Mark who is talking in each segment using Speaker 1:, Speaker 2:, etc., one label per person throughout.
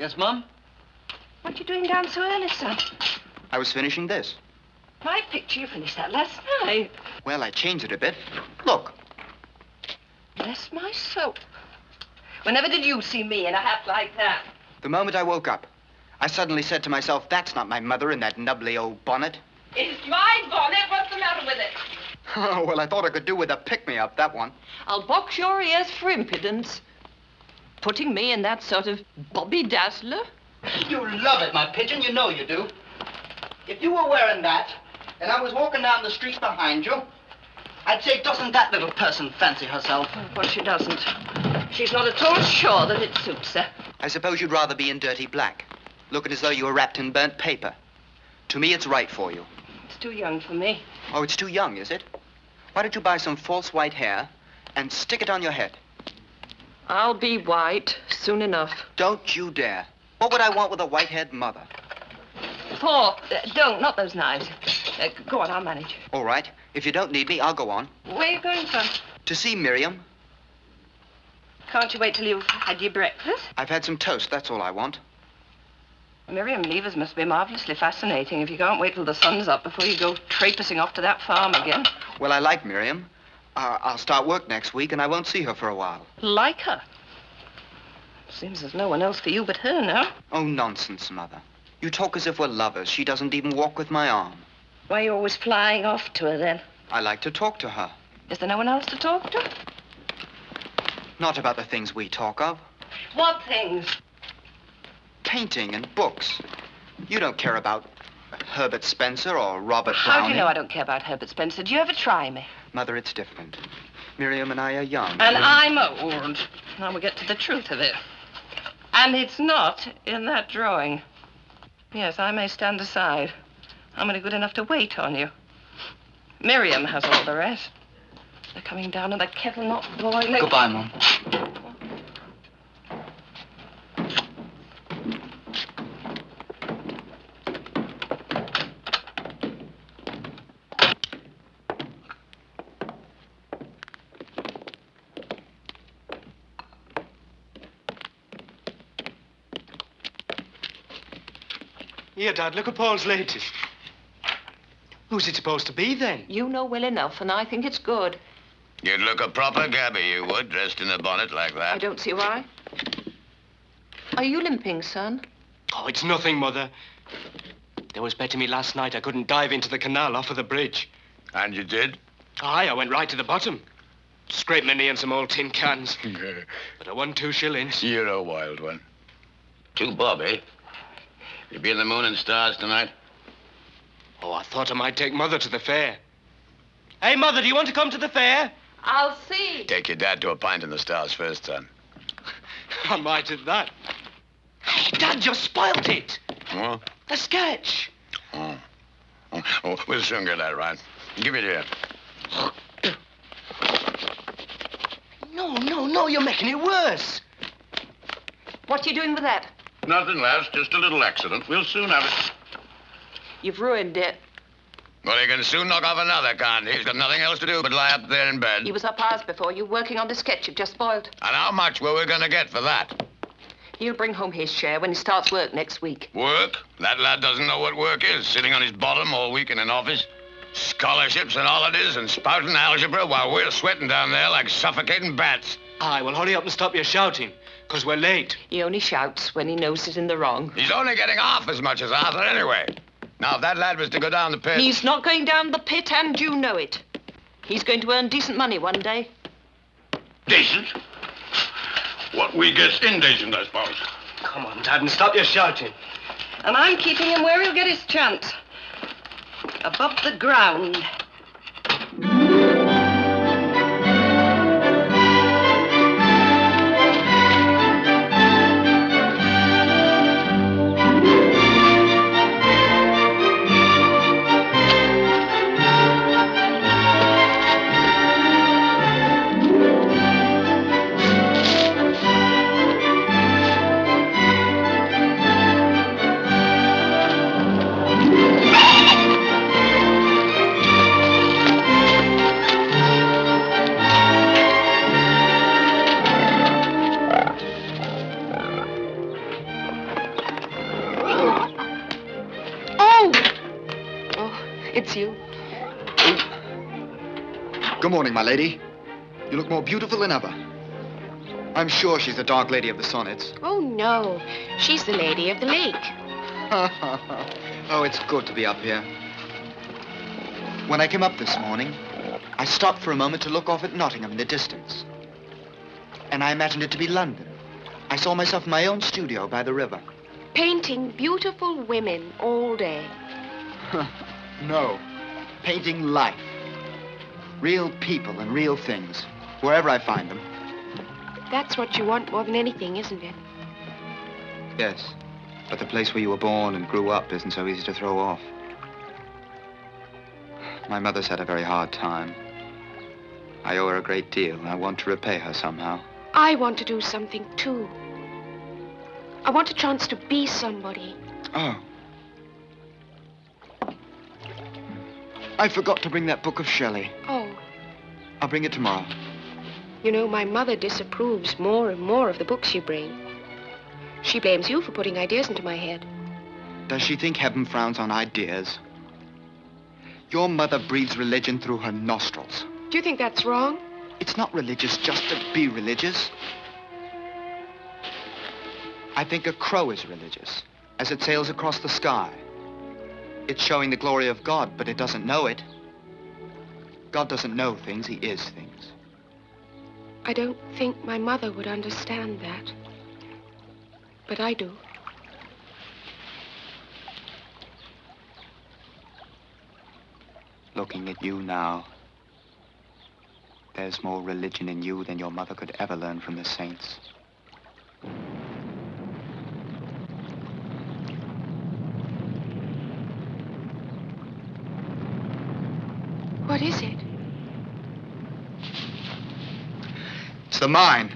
Speaker 1: Yes, Mum?
Speaker 2: What are you doing down so early, son?
Speaker 3: I was finishing this.
Speaker 2: My picture, you finished that last night.
Speaker 3: Well, I changed it a bit. Look.
Speaker 2: Bless my soul. Whenever did you see me in a hat like that?
Speaker 3: The moment I woke up, I suddenly said to myself, that's not my mother in that nubbly old bonnet.
Speaker 2: It's my bonnet. What's the matter with it?
Speaker 3: Oh, well, I thought I could do with a pick-me-up, that one.
Speaker 2: I'll box your ears for impudence. Putting me in that sort of Bobby Dazzler?
Speaker 1: You love it, my pigeon. You know you do. If you were wearing that, and I was walking down the street behind you, I'd say, doesn't that little person fancy herself?
Speaker 2: Well, she doesn't. She's not at all sure that it suits her.
Speaker 3: I suppose you'd rather be in dirty black, looking as though you were wrapped in burnt paper. To me, it's right for you.
Speaker 2: It's too young for me.
Speaker 3: Oh, it's too young, is it? Why don't you buy some false white hair and stick it on your head?
Speaker 2: I'll be white soon enough.
Speaker 3: Don't you dare. What would I want with a white-haired mother?
Speaker 2: Paul, don't, not those knives. Go on, I'll manage.
Speaker 3: All right. If you don't need me, I'll go on.
Speaker 2: Where are you going, son?
Speaker 3: To see Miriam.
Speaker 2: Can't you wait till you've had your breakfast?
Speaker 3: I've had some toast, that's all I want.
Speaker 2: Miriam Levers must be marvelously fascinating if you can't wait till the sun's up before you go traipsing off to that farm again.
Speaker 3: Well, I like Miriam. I'll start work next week, and I won't see her for a while.
Speaker 2: Like her? Seems there's no one else for you but her now.
Speaker 3: Oh, nonsense, Mother. You talk as if we're lovers. She doesn't even walk with my arm.
Speaker 2: Why are you always flying off to her, then?
Speaker 3: I like to talk to her.
Speaker 2: Is there no one else to talk to?
Speaker 3: Not about the things we talk of.
Speaker 2: What things?
Speaker 3: Painting and books. You don't care about Herbert Spencer or Robert
Speaker 2: How
Speaker 3: Browning.
Speaker 2: do you know I don't care about Herbert Spencer? Do you ever try me?
Speaker 3: Mother, it's different. Miriam and I are young.
Speaker 2: And I'm old. Now we'll get to the truth of it. And it's not in that drawing. Yes, I may stand aside. I'm only good enough to wait on you. Miriam has all the rest. They're coming down and the kettle not boiling.
Speaker 1: Goodbye, Mum.
Speaker 4: Here, Dad, look at Paul's latest. Who's it supposed to be, then?
Speaker 2: You know well enough, and I think it's good.
Speaker 5: You'd look a proper gabby, you would, dressed in a bonnet like that.
Speaker 2: I don't see why. Are you limping, son?
Speaker 4: Oh, it's nothing, Mother. They was betting me last night I couldn't dive into the canal off of the bridge.
Speaker 5: And you did?
Speaker 4: Aye, I went right to the bottom. Scraped my knee on some old tin cans. But I won 2 shillings.
Speaker 5: You're a wild one. 2 bob, eh? You be in the Moon and Stars tonight?
Speaker 4: Oh, I thought I might take Mother to the fair. Hey, Mother, do you want to come to the fair?
Speaker 2: I'll see.
Speaker 5: Take your dad to a pint in the Stars first, son.
Speaker 4: I might at that. Hey, Dad, you spoilt it.
Speaker 5: Oh?
Speaker 4: The sketch.
Speaker 5: Oh. Oh, we'll soon get that right. Give it here.
Speaker 4: No, you're making it worse.
Speaker 2: What are you doing with that?
Speaker 5: Nothing, lass. Just a little accident. We'll soon have it.
Speaker 2: You've ruined it.
Speaker 5: Well, he can soon knock off another, can't he? He's got nothing else to do but lie up there in bed.
Speaker 2: He was up hours before you, working on the sketch you've just spoiled.
Speaker 5: And how much were we going to get for that?
Speaker 2: He'll bring home his share when he starts work next week.
Speaker 5: Work? That lad doesn't know what work is, sitting on his bottom all week in an office. Scholarships and holidays and spouting algebra while we're sweating down there like suffocating bats.
Speaker 4: Aye, well, hurry up and stop your shouting, because we're late.
Speaker 2: He only shouts when he knows he's in the wrong.
Speaker 5: He's only getting half as much as Arthur anyway. Now, if that lad was to go down the pit...
Speaker 2: He's not going down the pit, and you know it. He's going to earn decent money one day.
Speaker 5: Decent? What we gets indecent, I suppose.
Speaker 4: Come on, Dad, and stop your shouting.
Speaker 2: And I'm keeping him where he'll get his chance. Above the ground.
Speaker 6: It's you.
Speaker 3: Good morning, my lady. You look more beautiful than ever. I'm sure she's the dark lady of the sonnets.
Speaker 6: Oh, no. She's the lady of the lake.
Speaker 3: Oh, it's good to be up here. When I came up this morning, I stopped for a moment to look off at Nottingham in the distance. And I imagined it to be London. I saw myself in my own studio by the river.
Speaker 6: Painting beautiful women all day.
Speaker 3: No. Painting life. Real people and real things, wherever I find them.
Speaker 6: That's what you want more than anything, isn't it?
Speaker 3: Yes, but the place where you were born and grew up isn't so easy to throw off. My mother's had a very hard time. I owe her a great deal, and I want to repay her somehow.
Speaker 6: I want to do something, too. I want a chance to be somebody.
Speaker 3: Oh. I forgot to bring that book of Shelley.
Speaker 6: Oh.
Speaker 3: I'll bring it tomorrow.
Speaker 6: You know, my mother disapproves more and more of the books you bring. She blames you for putting ideas into my head.
Speaker 3: Does she think heaven frowns on ideas? Your mother breathes religion through her nostrils.
Speaker 6: Do you think that's wrong?
Speaker 3: It's not religious just to be religious. I think a crow is religious as it sails across the sky. It's showing the glory of God, but it doesn't know it. God doesn't know things, he is things.
Speaker 6: I don't think my mother would understand that. But I do.
Speaker 3: Looking at you now, there's more religion in you than your mother could ever learn from the saints.
Speaker 6: What is it?
Speaker 3: It's the mine.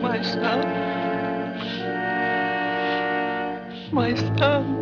Speaker 2: My son. My son.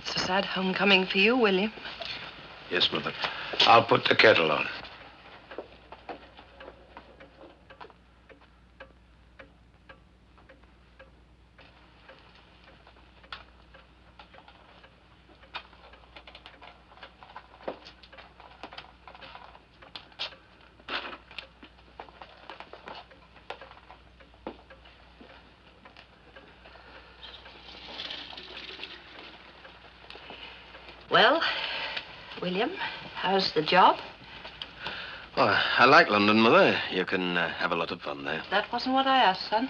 Speaker 2: It's a sad homecoming for you, William.
Speaker 5: Yes, Mother. I'll put the kettle on.
Speaker 2: Well, William, how's the job?
Speaker 7: Oh, I like London, Mother. You can have a lot of fun there.
Speaker 2: That wasn't what I asked, son.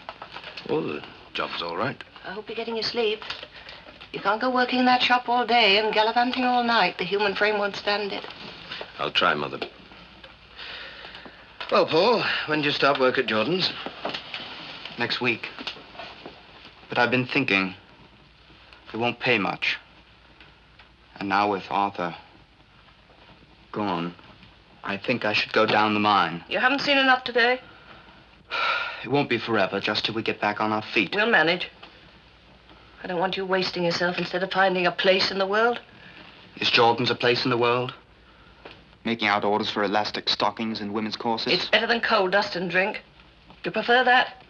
Speaker 7: Oh, the job's all right.
Speaker 2: I hope you're getting your sleep. You can't go working in that shop all day and gallivanting all night. The human frame won't stand it.
Speaker 7: I'll try, Mother. Well, Paul, when do you start work at Jordan's?
Speaker 3: Next week. But I've been thinking. It won't pay much. And now with Arthur gone, I think I should go down the mine.
Speaker 2: You haven't seen enough today?
Speaker 3: It won't be forever, just till we get back on our feet.
Speaker 2: We'll manage. I don't want you wasting yourself instead of finding a place in the world.
Speaker 3: Is Jordan's a place in the world? Making out orders for elastic stockings and women's corsets?
Speaker 2: It's better than coal dust and drink. Do you prefer that?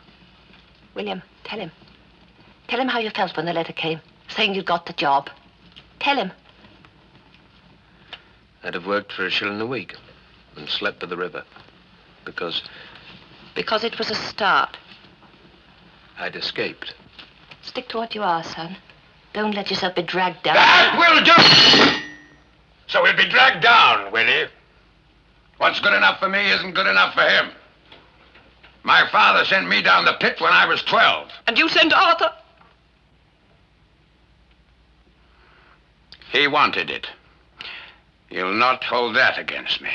Speaker 2: William, tell him. Tell him how you felt when the letter came, saying you'd got the job. Tell him.
Speaker 7: I'd have worked for $1 a week and slept by the river because
Speaker 2: Because it was a start.
Speaker 7: I'd escaped.
Speaker 2: Stick to what you are, son. Don't let yourself be dragged down.
Speaker 5: That will do! So he'll be dragged down, will he? What's good enough for me isn't good enough for him. My father sent me down the pit when I was 12.
Speaker 2: And you sent Arthur?
Speaker 5: He wanted it. You'll not hold that against me.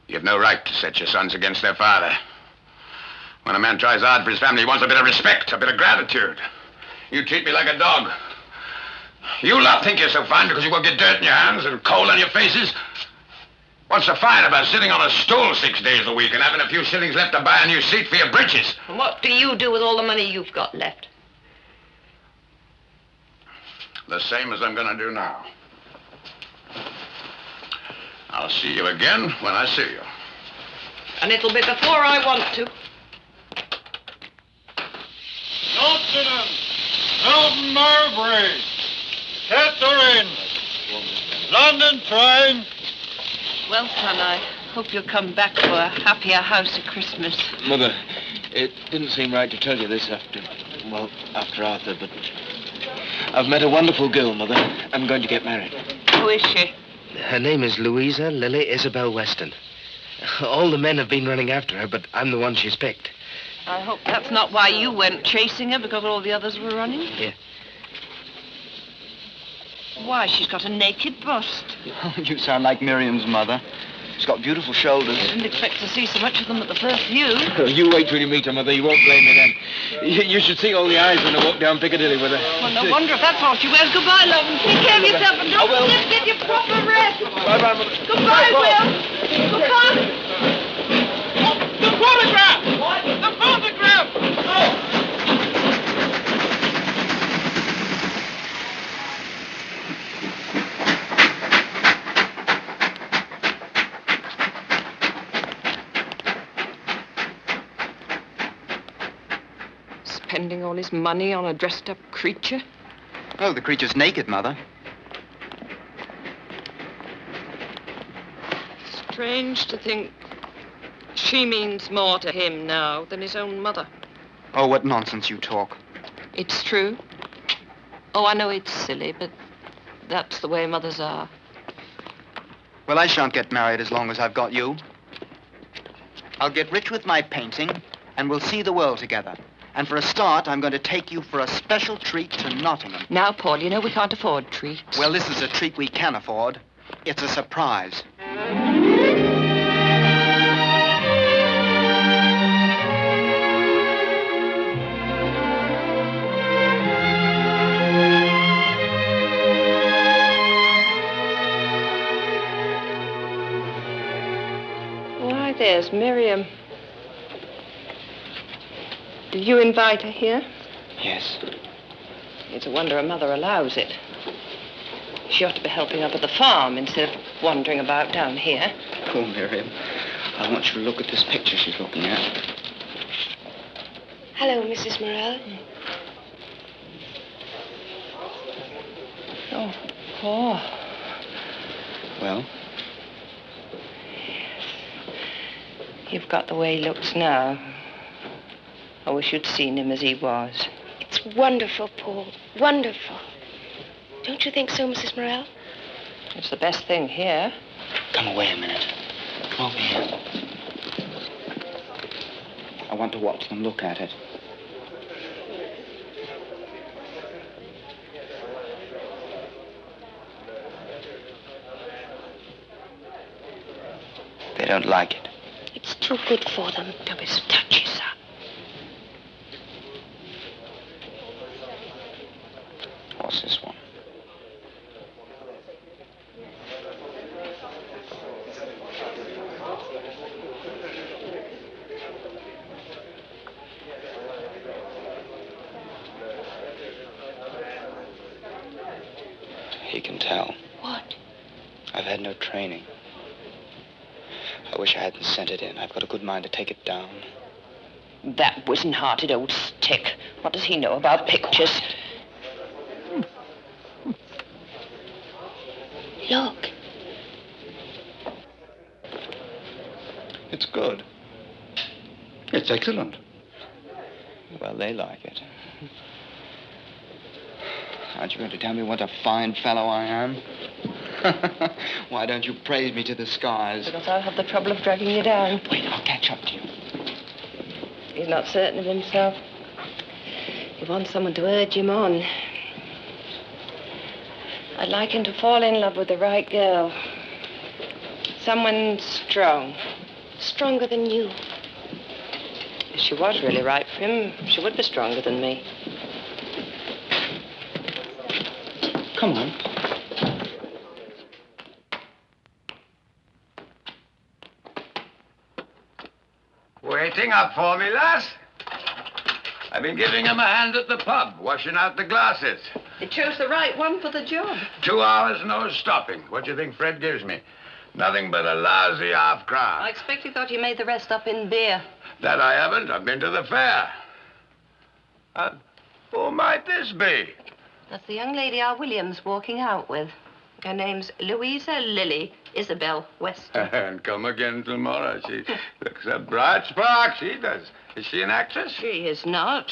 Speaker 5: You've no right to set your sons against their father. When a man tries hard for his family, he wants a bit of respect, a bit of gratitude. You treat me like a dog. You lot think you're so fine because you won't get dirt in your hands and coal on your faces. What's so fine about sitting on a stool 6 days a week and having a few shillings left to buy a new seat for your breeches?
Speaker 2: And what do you do with all the money you've got left?
Speaker 5: The same as I'm going to do now. I'll see you again when I see you.
Speaker 2: And it'll be before I want to.
Speaker 8: Nottingham, Melton Marbury, Catherine, London train.
Speaker 2: Well, son, I hope you'll come back for a happier house at Christmas.
Speaker 7: Mother, it didn't seem right to tell you this after Arthur, but I've met a wonderful girl, Mother. I'm going to get married.
Speaker 2: Who is she?
Speaker 7: Her name is Louisa Lily Isabel Weston. All the men have been running after her, but I'm the one she's picked.
Speaker 2: I hope that's not why you went chasing her, because all the others were running.
Speaker 7: Yeah.
Speaker 2: Why, she's got a naked bust.
Speaker 3: Oh, you sound like Miriam's mother. She's got beautiful shoulders.
Speaker 2: I didn't expect to see so much of them at the first view.
Speaker 7: You wait till you meet her, Mother. You won't blame me then. You should see all the eyes when I walk down Piccadilly with her.
Speaker 2: Well, no wonder if that's all she wears. Goodbye, love, and take care of yourself, and don't forget to get your proper rest.
Speaker 7: Bye-bye, Mother.
Speaker 2: Goodbye, Will. Goodbye.
Speaker 8: The photograph! What? The photograph! Oh!
Speaker 2: Spending all his money on a dressed-up creature.
Speaker 3: Oh, the creature's naked, Mother.
Speaker 2: Strange to think she means more to him now than his own mother.
Speaker 3: Oh, what nonsense you talk.
Speaker 2: It's true. Oh, I know it's silly, but that's the way mothers are.
Speaker 3: Well, I shan't get married as long as I've got you. I'll get rich with my painting, and we'll see the world together. And for a start, I'm going to take you for a special treat to Nottingham.
Speaker 2: Now, Paul, you know we can't afford treats.
Speaker 3: Well, this is a treat we can afford. It's a surprise.
Speaker 2: Why, there's Miriam. Did you invite her here?
Speaker 3: Yes.
Speaker 2: It's a wonder a mother allows it. She ought to be helping up at the farm instead of wandering about down here.
Speaker 3: Poor Miriam. I want you to look at this picture she's looking at.
Speaker 6: Hello, Mrs. Morel.
Speaker 2: Oh, Paul.
Speaker 3: Well?
Speaker 2: You've got the way he looks now. I wish you'd seen him as he was.
Speaker 6: It's wonderful, Paul. Wonderful. Don't you think so, Mrs. Morel?
Speaker 2: It's the best thing here.
Speaker 3: Come away a minute. Come over here. I want to watch them look at it. They don't like it.
Speaker 6: It's too good for them.
Speaker 2: Don't be so touchy, son.
Speaker 3: What's this one? He can tell.
Speaker 6: What?
Speaker 3: I've had no training. I wish I hadn't sent it in. I've got a good mind to take it down.
Speaker 2: That wizen-hearted old stick. What does he know about pictures?
Speaker 6: Look.
Speaker 3: It's good. It's excellent. Well, they like it. Aren't you going to tell me what a fine fellow I am? Why don't you praise me to the skies?
Speaker 2: Because I'll have the trouble of dragging you down.
Speaker 3: Wait, I'll catch up to you.
Speaker 2: He's not certain of himself. He wants someone to urge him on. I'd like him to fall in love with the right girl. Someone strong.
Speaker 6: Stronger than you.
Speaker 2: If she was really right for him, she would be stronger than me.
Speaker 3: Come on.
Speaker 5: Waiting up for me, lass? I've been giving him a hand at the pub, washing out the glasses.
Speaker 2: You chose the right one for the job.
Speaker 5: 2 hours, no stopping. What do you think Fred gives me? Nothing but a lousy half-crown.
Speaker 2: I expect you thought you made the rest up in beer.
Speaker 5: That I haven't. I've been to the fair. Who might this be?
Speaker 2: That's the young lady our William's walking out with. Her name's Louisa Lily Isabel Weston.
Speaker 5: And come again tomorrow. She looks a bright spark, she does. Is she an actress?
Speaker 2: She is not.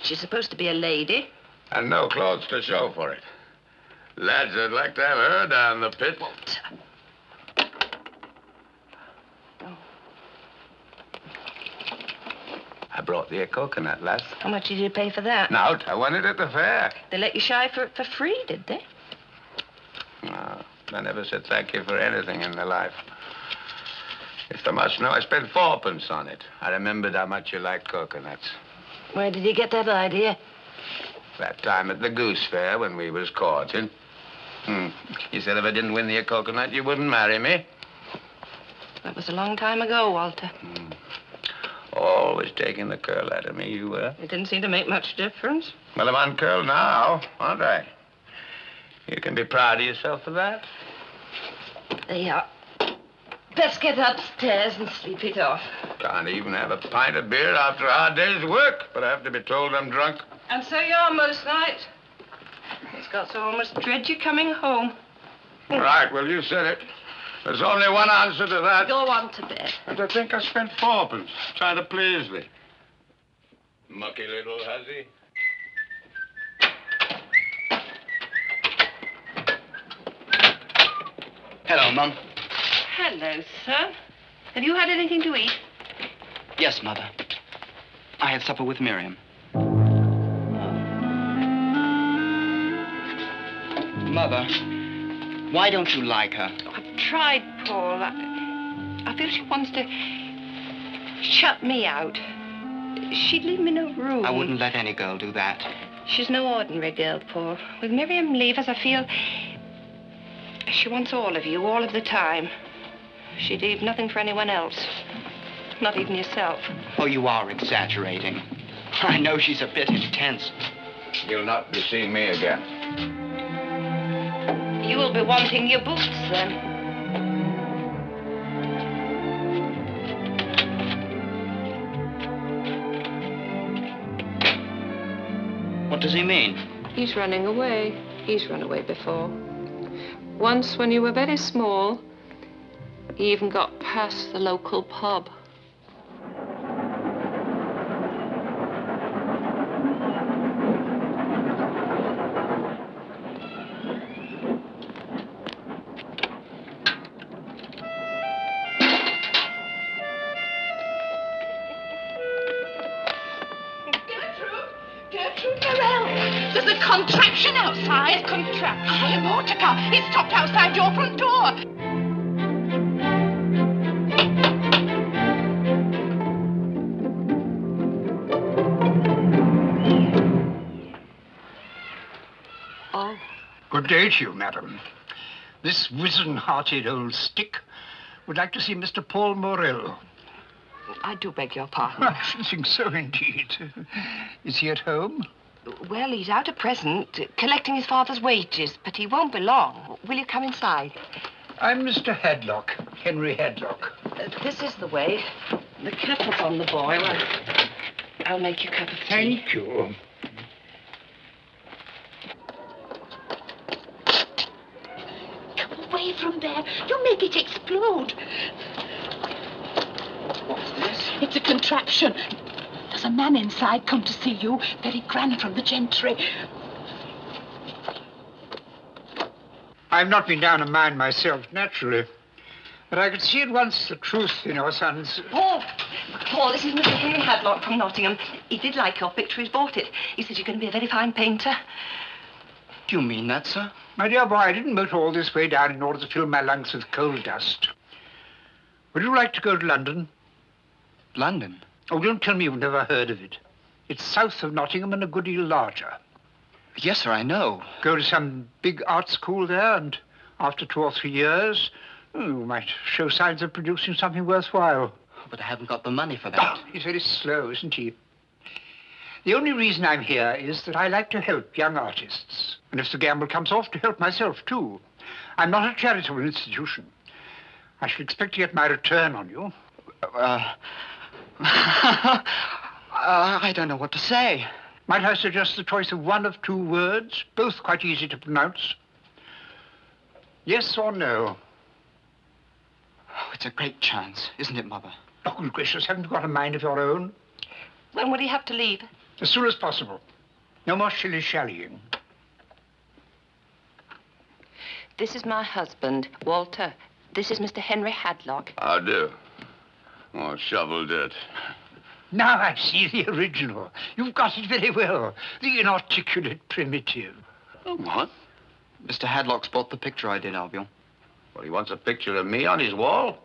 Speaker 2: She's supposed to be a lady.
Speaker 5: And no clothes to show for it. Lads, I'd like to have her down the pit.
Speaker 2: Walter.
Speaker 5: I brought thee a coconut, lass.
Speaker 2: How much did you pay for that?
Speaker 5: Now, I won it at the fair.
Speaker 2: They let you shy for free, did they?
Speaker 5: No, I never said thank you for anything in my life. If they must know, I spent 4p on it. I remembered how much you liked coconuts.
Speaker 2: Where did you get that idea?
Speaker 5: That time at the goose fair when we was courting. You said if I didn't win thee a coconut, you wouldn't marry me.
Speaker 2: That was a long time ago, Walter.
Speaker 5: Always taking the curl out of me, you were.
Speaker 2: It didn't seem to make much difference.
Speaker 5: Well, I'm uncurled now, aren't I? You can be proud of yourself for that.
Speaker 2: There you are. Let's get upstairs and sleep it off.
Speaker 5: Can't even have a pint of beer after a hard day's work, but I have to be told I'm drunk.
Speaker 2: And so you are most night. It's got so I almost dread you coming home.
Speaker 5: Right, well, you said it. There's only one answer to that.
Speaker 2: Go on to bed.
Speaker 5: And I think I spent 4p trying to please thee. Mucky little hussy.
Speaker 3: Hello, Mum.
Speaker 2: Hello, son. Have you had anything to eat?
Speaker 3: Yes, Mother. I had supper with Miriam. Mother, why don't you like her?
Speaker 2: I've tried, Paul. I feel she wants to shut me out. She'd leave me no room.
Speaker 3: I wouldn't let any girl do that.
Speaker 2: She's no ordinary girl, Paul. With Miriam leave us, I feel she wants all of you, all of the time. She'd leave nothing for anyone else. Not even yourself.
Speaker 3: Oh, you are exaggerating. I know she's a bit intense.
Speaker 5: You'll not be seeing me again.
Speaker 2: You will be wanting your boots then.
Speaker 1: What does he mean?
Speaker 6: He's running away. He's run away before. Once, when you were very small, he even got past the local pub.
Speaker 2: There's a contraption outside. Contraption? A motor car. It stopped outside your front door. Oh.
Speaker 9: Good day to you, madam. This wizen-hearted old stick would like to see Mr. Paul Morell.
Speaker 2: I do beg your pardon.
Speaker 9: I should think so, indeed. Is he at home?
Speaker 2: Well, he's out at present, collecting his father's wages, but he won't be long. Will you come inside?
Speaker 9: I'm Mr. Hadlock, Henry Hadlock.
Speaker 2: This is the way. The kettle's on the boil. I'll make you a cup of tea.
Speaker 9: Thank you.
Speaker 10: Come away from there. You'll make it explode.
Speaker 2: What's this?
Speaker 10: It's a contraption. There's a man inside come to see you, very grand from the gentry.
Speaker 9: I've not been down a mine myself, naturally. But I could see at once the truth in your son's...
Speaker 2: Paul, this is Mr. Henry Hadlock from Nottingham. He did like your picture. He's bought it. He says you're going to be a very fine painter.
Speaker 1: Do you mean that, sir?
Speaker 9: My dear boy, I didn't motor all this way down in order to fill my lungs with coal dust. Would you like to go to London?
Speaker 1: London?
Speaker 9: Oh, don't tell me you've never heard of it. It's south of Nottingham and a good deal larger.
Speaker 1: Yes, sir, I know.
Speaker 9: Go to some big art school there, and after 2 or 3 years, you might show signs of producing something worthwhile.
Speaker 1: But I haven't got the money for that.
Speaker 9: He's very slow, isn't he? The only reason I'm here is that I like to help young artists. And if the gamble comes off, to help myself, too. I'm not a charitable institution. I shall expect to get my return on you.
Speaker 1: I don't know what to say.
Speaker 9: Might I suggest the choice of 1 of 2 words, both quite easy to pronounce? Yes or no?
Speaker 1: Oh, it's a great chance, isn't it, Mother?
Speaker 9: Oh, good gracious, haven't you got a mind of your own?
Speaker 2: When would he have to leave?
Speaker 9: As soon as possible. No more shilly-shallying.
Speaker 2: This is my husband, Walter. This is Mr. Henry Hadlock.
Speaker 5: How do? Oh, shoveled it.
Speaker 9: Now I see the original. You've got it very well. The inarticulate primitive.
Speaker 5: Oh, what?
Speaker 1: Mr. Hadlock's bought the picture I did of you.
Speaker 5: Well, he wants a picture of me on his wall?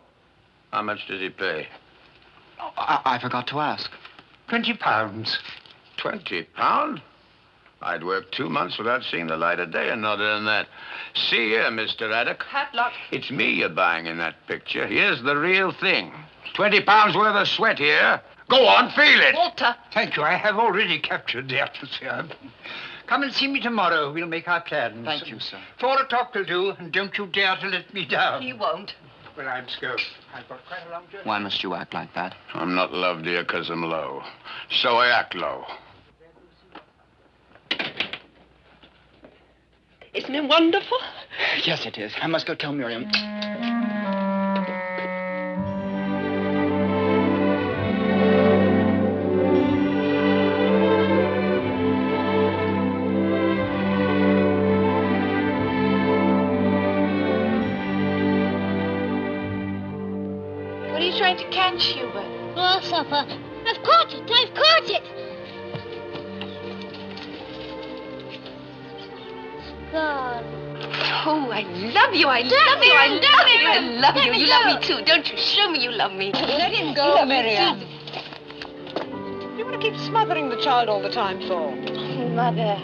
Speaker 5: How much does he pay?
Speaker 1: Oh, I forgot to ask.
Speaker 9: £20.
Speaker 5: £20? I'd work 2 months without seeing the light of day and not earn that. See here, Mr. Haddock.
Speaker 2: Hadlock.
Speaker 5: It's me you're buying in that picture. Here's the real thing. £20 worth of sweat here. Go on, feel it.
Speaker 2: Walter.
Speaker 9: Thank you. I have already captured the atmosphere. Come and see me tomorrow. We'll make our plans.
Speaker 1: Thank you, sir.
Speaker 9: 4 o'clock will do, and don't you dare to let me down.
Speaker 2: He won't.
Speaker 9: Well, I must go. I've got quite a long journey.
Speaker 1: Why must you act like that?
Speaker 5: I'm not loved here because I'm low. So I act low.
Speaker 2: Isn't it wonderful?
Speaker 1: Yes, it is. I must go tell Miriam.
Speaker 6: What are you trying to catch, Hubert?
Speaker 10: Grasshopper. I've caught it. I've caught it. Gone.
Speaker 2: Oh, I love you. I love you. I love you. I love you. You love me too, don't you? Show me you love me.
Speaker 11: Let him go, Miriam. You want to keep smothering the child all the time for?
Speaker 6: Mother,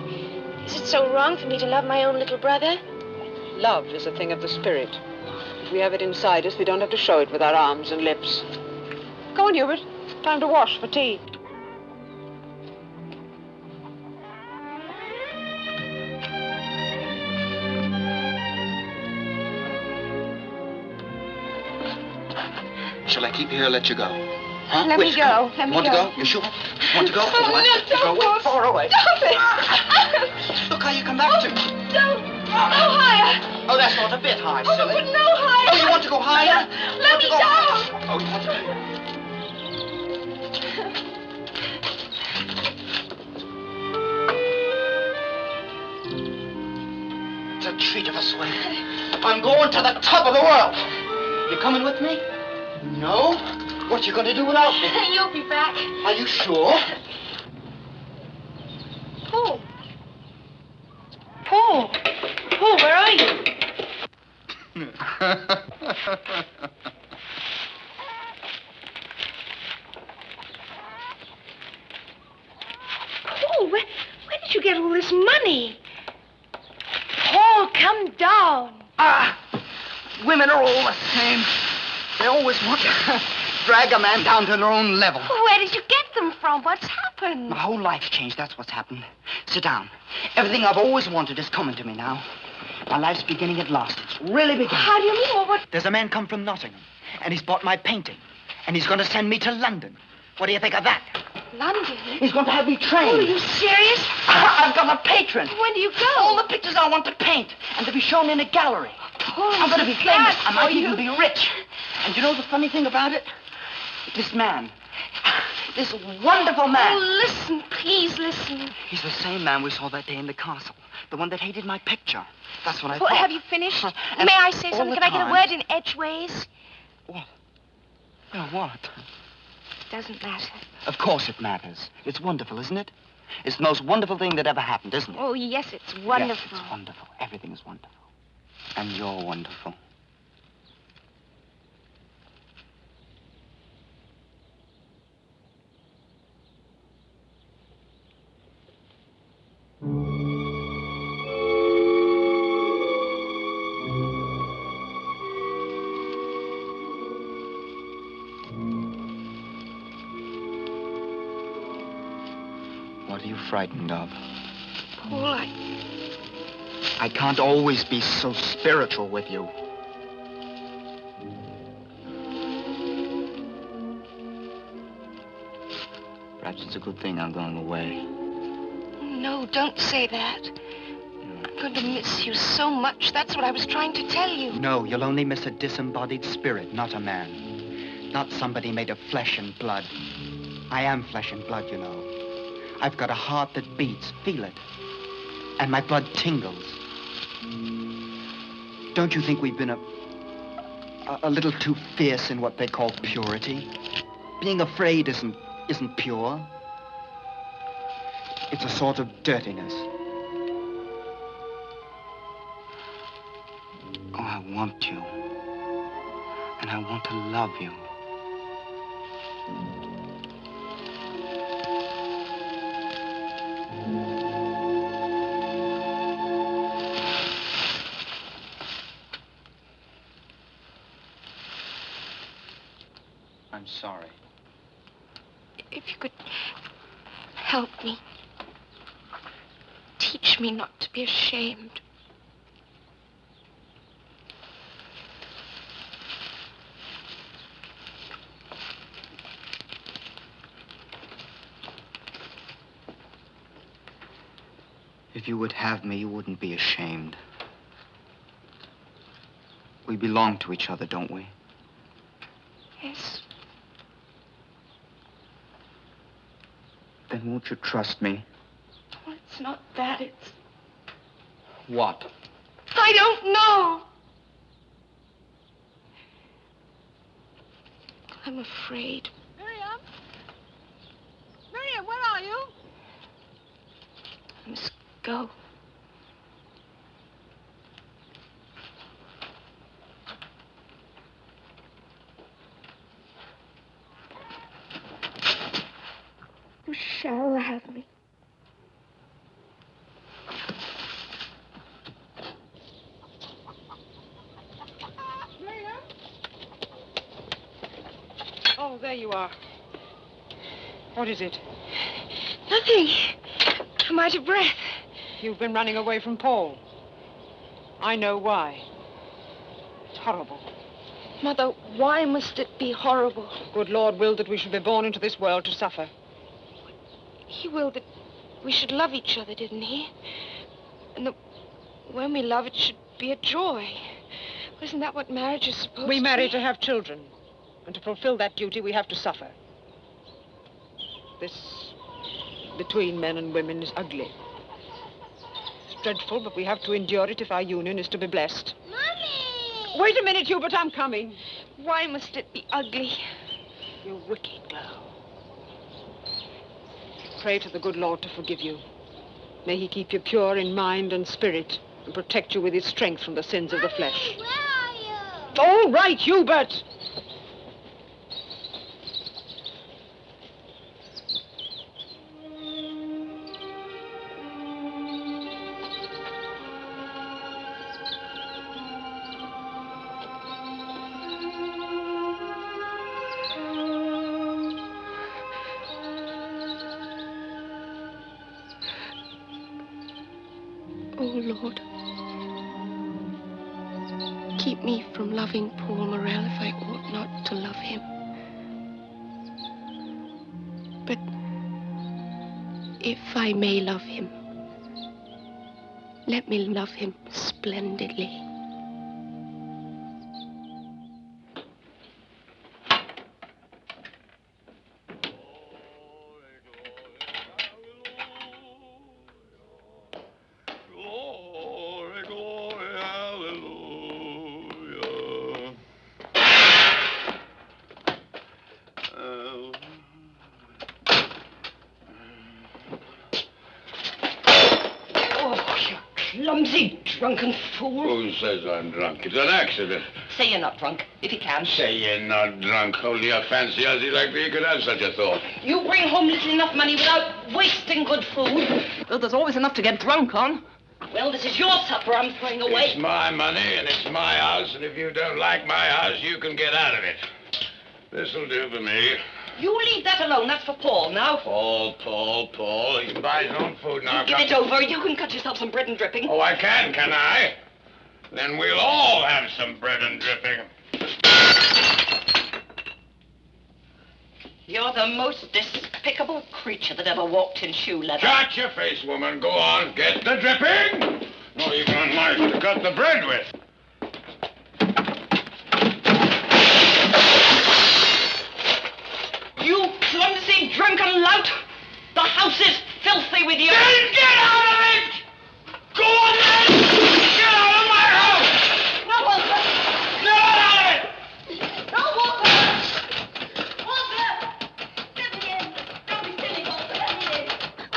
Speaker 6: is it so wrong for me to love my own little brother?
Speaker 11: Love is a thing of the spirit. If we have it inside us, we don't have to show it with our arms and lips. Go on, Hubert. Time to wash for tea.
Speaker 3: Shall I keep you here or let you go? Huh?
Speaker 10: Let me go. Let
Speaker 3: You
Speaker 10: me
Speaker 3: want
Speaker 10: go.
Speaker 3: to go? You sure? You want to go?
Speaker 10: Oh,
Speaker 3: All right.
Speaker 10: no, don't,
Speaker 3: Go away.
Speaker 10: Paul.
Speaker 3: Far away.
Speaker 10: Stop it.
Speaker 3: Look how you come back to.
Speaker 10: Don't. No higher.
Speaker 1: Oh, that's not a bit high,
Speaker 10: Oh,
Speaker 1: silly.
Speaker 10: but no higher.
Speaker 1: Oh, you want to go higher?
Speaker 10: Let me down.
Speaker 3: Oh, you want to go?
Speaker 1: It's a treat of a swing. I'm going to the top of the world. You coming with me? No? What you going to do without me?
Speaker 10: You'll be back.
Speaker 1: Are you sure?
Speaker 10: Paul. Paul. Paul, where are you? Paul, where did you get all this money? Paul, come down.
Speaker 1: Ah! Women are all the same. They always want to drag a man down to their own level.
Speaker 10: Where did you get them from? What's happened?
Speaker 1: My whole life's changed. That's what's happened. Sit down. Everything I've always wanted is coming to me now. My life's beginning at last. It's really beginning.
Speaker 10: How do you mean? What?
Speaker 3: There's a man come from Nottingham, and he's bought my painting, and he's going to send me to London. What do you think of that?
Speaker 10: London?
Speaker 1: He's going to have me trained.
Speaker 10: Paul, are you serious?
Speaker 1: I've got a patron.
Speaker 10: When do you go?
Speaker 1: All the pictures I want to paint, and to be shown in a gallery.
Speaker 10: Paul,
Speaker 1: I'm going to be famous. I might
Speaker 10: you.
Speaker 1: even be rich. And you know the funny thing about it? This man, this wonderful man.
Speaker 10: Oh, listen, please listen.
Speaker 1: He's the same man we saw that day in the castle. The one that hated my picture. That's what I
Speaker 10: Paul,
Speaker 1: thought.
Speaker 10: have you finished?
Speaker 1: And
Speaker 10: May I say
Speaker 1: all
Speaker 10: something?
Speaker 1: the
Speaker 10: Can I get a
Speaker 1: time-
Speaker 10: word in edgeways?
Speaker 1: What? Yeah, what?
Speaker 10: Doesn't matter.
Speaker 3: Of course it matters. It's wonderful, isn't it? It's the most wonderful thing that ever happened, isn't it?
Speaker 10: Oh, yes, it's wonderful.
Speaker 3: Yes, it's wonderful. Everything is wonderful. And you're wonderful. What are you frightened of?
Speaker 10: Paul,
Speaker 3: I can't always be so spiritual with you. Perhaps it's a good thing I'm going away.
Speaker 10: no, don't say that. I'm going to miss you so much. That's what I was trying to tell you.
Speaker 3: No, you'll only miss a disembodied spirit, not a man. Not somebody made of flesh and blood. I am flesh and blood, you know. I've got a heart that beats, feel it. And my blood tingles. Don't you think we've been a little too fierce in what they call purity? Being afraid isn't pure. It's a sort of dirtiness. Oh, I want you. And I want to love you. I'm sorry.
Speaker 10: If you could help me. Teach me not to be ashamed.
Speaker 3: If you would have me, you wouldn't be ashamed. We belong to each other, don't we?
Speaker 10: Yes.
Speaker 3: Then won't you trust me?
Speaker 10: Well, it's not that. It's...
Speaker 3: What?
Speaker 10: I don't know. I'm afraid.
Speaker 11: Miriam? Miriam, where are you?
Speaker 10: I must go. You shall have me.
Speaker 11: Miriam? Oh, there you are. What is it?
Speaker 10: Nothing. I'm out of breath.
Speaker 11: You've been running away from Paul. I know why. It's horrible.
Speaker 10: Mother, why must it be horrible?
Speaker 11: Good Lord willed that we should be born into this world to suffer.
Speaker 10: He willed that we should love each other, didn't he? And that when we love, it should be a joy. Isn't that what marriage is supposed to be?
Speaker 11: We marry to have children. And to fulfill that duty, we have to suffer. This between men and women is ugly. It's dreadful, but we have to endure it if our union is to be blessed.
Speaker 10: Mommy!
Speaker 11: Wait a minute, Hubert, I'm coming.
Speaker 10: Why must it be ugly?
Speaker 11: You wicked girl. Pray to the good Lord to forgive you. May he keep you pure in mind and spirit and protect you with his strength from the sins of the flesh.
Speaker 10: Where are you?
Speaker 11: All right, Hubert!
Speaker 10: Oh, Lord. Keep me from loving Paul Morell if I ought not to love him. But if I may love him, let me love him splendidly.
Speaker 2: Clumsy, drunken fool.
Speaker 5: Who says I'm drunk? It's an accident.
Speaker 2: Say you're not drunk, if you can.
Speaker 5: Say you're not drunk. Only a fancy Aussie like me could have such a thought.
Speaker 2: You bring home little enough money without wasting good food. Though there's always enough to get drunk on. Well, this is your supper I'm throwing away.
Speaker 5: It's my money and it's my house, and if you don't like my house, you can get out of it. This'll do for me.
Speaker 2: You leave that alone. That's for Paul now.
Speaker 5: Paul. He can buy his own food now.
Speaker 2: Give it over. You can cut yourself some bread and dripping.
Speaker 5: Oh, I can I? Then we'll all have some bread and dripping.
Speaker 2: You're the most despicable creature that ever walked in shoe leather.
Speaker 5: Shut your face, woman. Go on. Get the dripping. No, you got a knife to cut the bread with.
Speaker 2: You clumsy, drunken lout! The house is filthy with you!
Speaker 5: Then get out of it! Go on, then! Get out of my house!
Speaker 2: No, Walter!
Speaker 5: Get out of it!
Speaker 2: No, Walter! Walter! Let me in! Don't be silly, Walter. Let me in.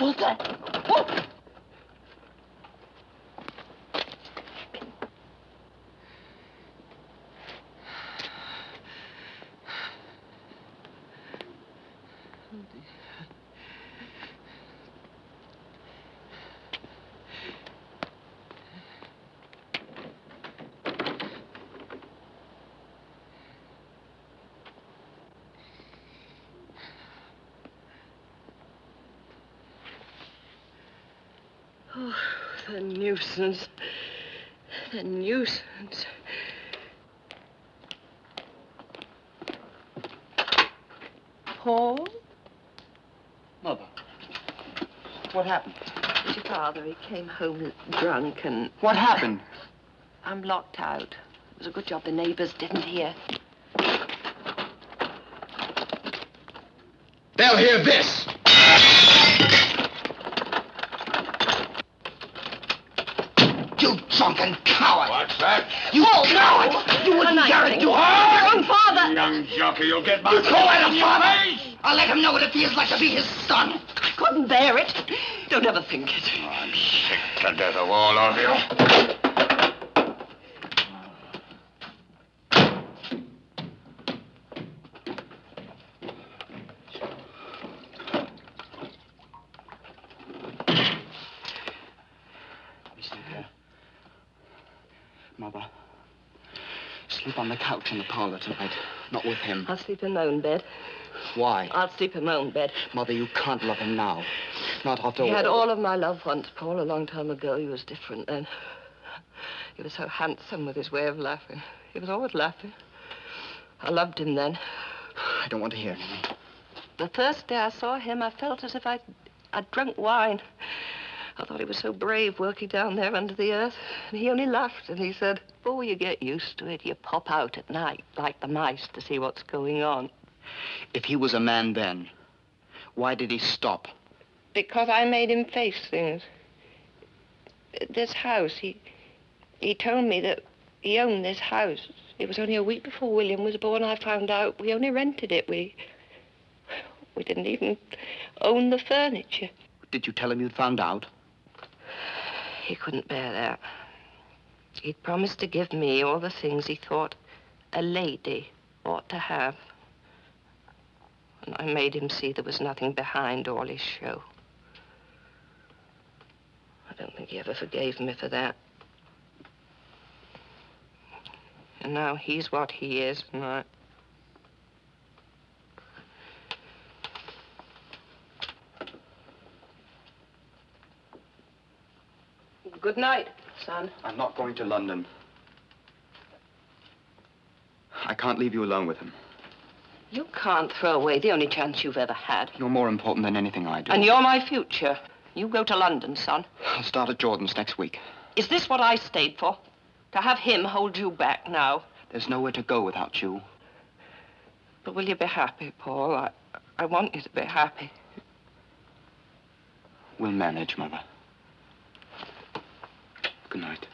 Speaker 2: Walter! Walter! Oh, the nuisance. The nuisance. Paul?
Speaker 3: Mother, what happened?
Speaker 2: It's your father. He came home drunk and...
Speaker 3: What happened?
Speaker 2: I'm locked out. It was a good job the neighbors didn't hear.
Speaker 3: They'll hear this. You drunken coward!
Speaker 5: What's that?
Speaker 3: You coward! You wouldn't dare it, you
Speaker 2: Wrong father!
Speaker 5: Young jockey, you'll get my...
Speaker 3: You call that a father? I'll let him know what it feels like to be his son.
Speaker 2: I couldn't bear it. Don't ever think it.
Speaker 5: Oh, I'm sick to death of all of you.
Speaker 3: Mother, sleep on the couch in the parlor tonight. Not with him.
Speaker 2: I'll sleep in my own bed.
Speaker 3: Why?
Speaker 2: I'll sleep in my own bed.
Speaker 3: Mother, you can't love him now. Not after
Speaker 2: He had all of my love once, Paul. A long time ago, he was different then. He was so handsome with his way of laughing. He was always laughing. I loved him then.
Speaker 3: I don't want to hear anything.
Speaker 2: The first day I saw him, I felt as if I'd drunk wine. I thought he was so brave working down there under the earth. And he only laughed and he said, "Oh, you get used to it. You pop out at night like the mice to see what's going on."
Speaker 3: If he was a man then, why did he stop?
Speaker 2: Because I made him face things. This house, he told me that he owned this house. It was only a week before William was born, I found out. We only rented it. We didn't even own the furniture.
Speaker 3: Did you tell him you'd found out?
Speaker 2: He couldn't bear that. He'd promised to give me all the things he thought a lady ought to have. And I made him see there was nothing behind all his show. I don't think he ever forgave me for that. And now he's what he is, and I... Good night, son.
Speaker 3: I'm not going to London. I can't leave you alone with him.
Speaker 2: You can't throw away the only chance you've ever had.
Speaker 3: You're more important than anything I do.
Speaker 2: And you're my future. You go to London, son.
Speaker 3: I'll start at Jordan's next week.
Speaker 2: Is this what I stayed for? To have him hold you back now?
Speaker 3: There's nowhere to go without you.
Speaker 2: But will you be happy, Paul? I want you to be happy.
Speaker 3: We'll manage, Mother. Good night.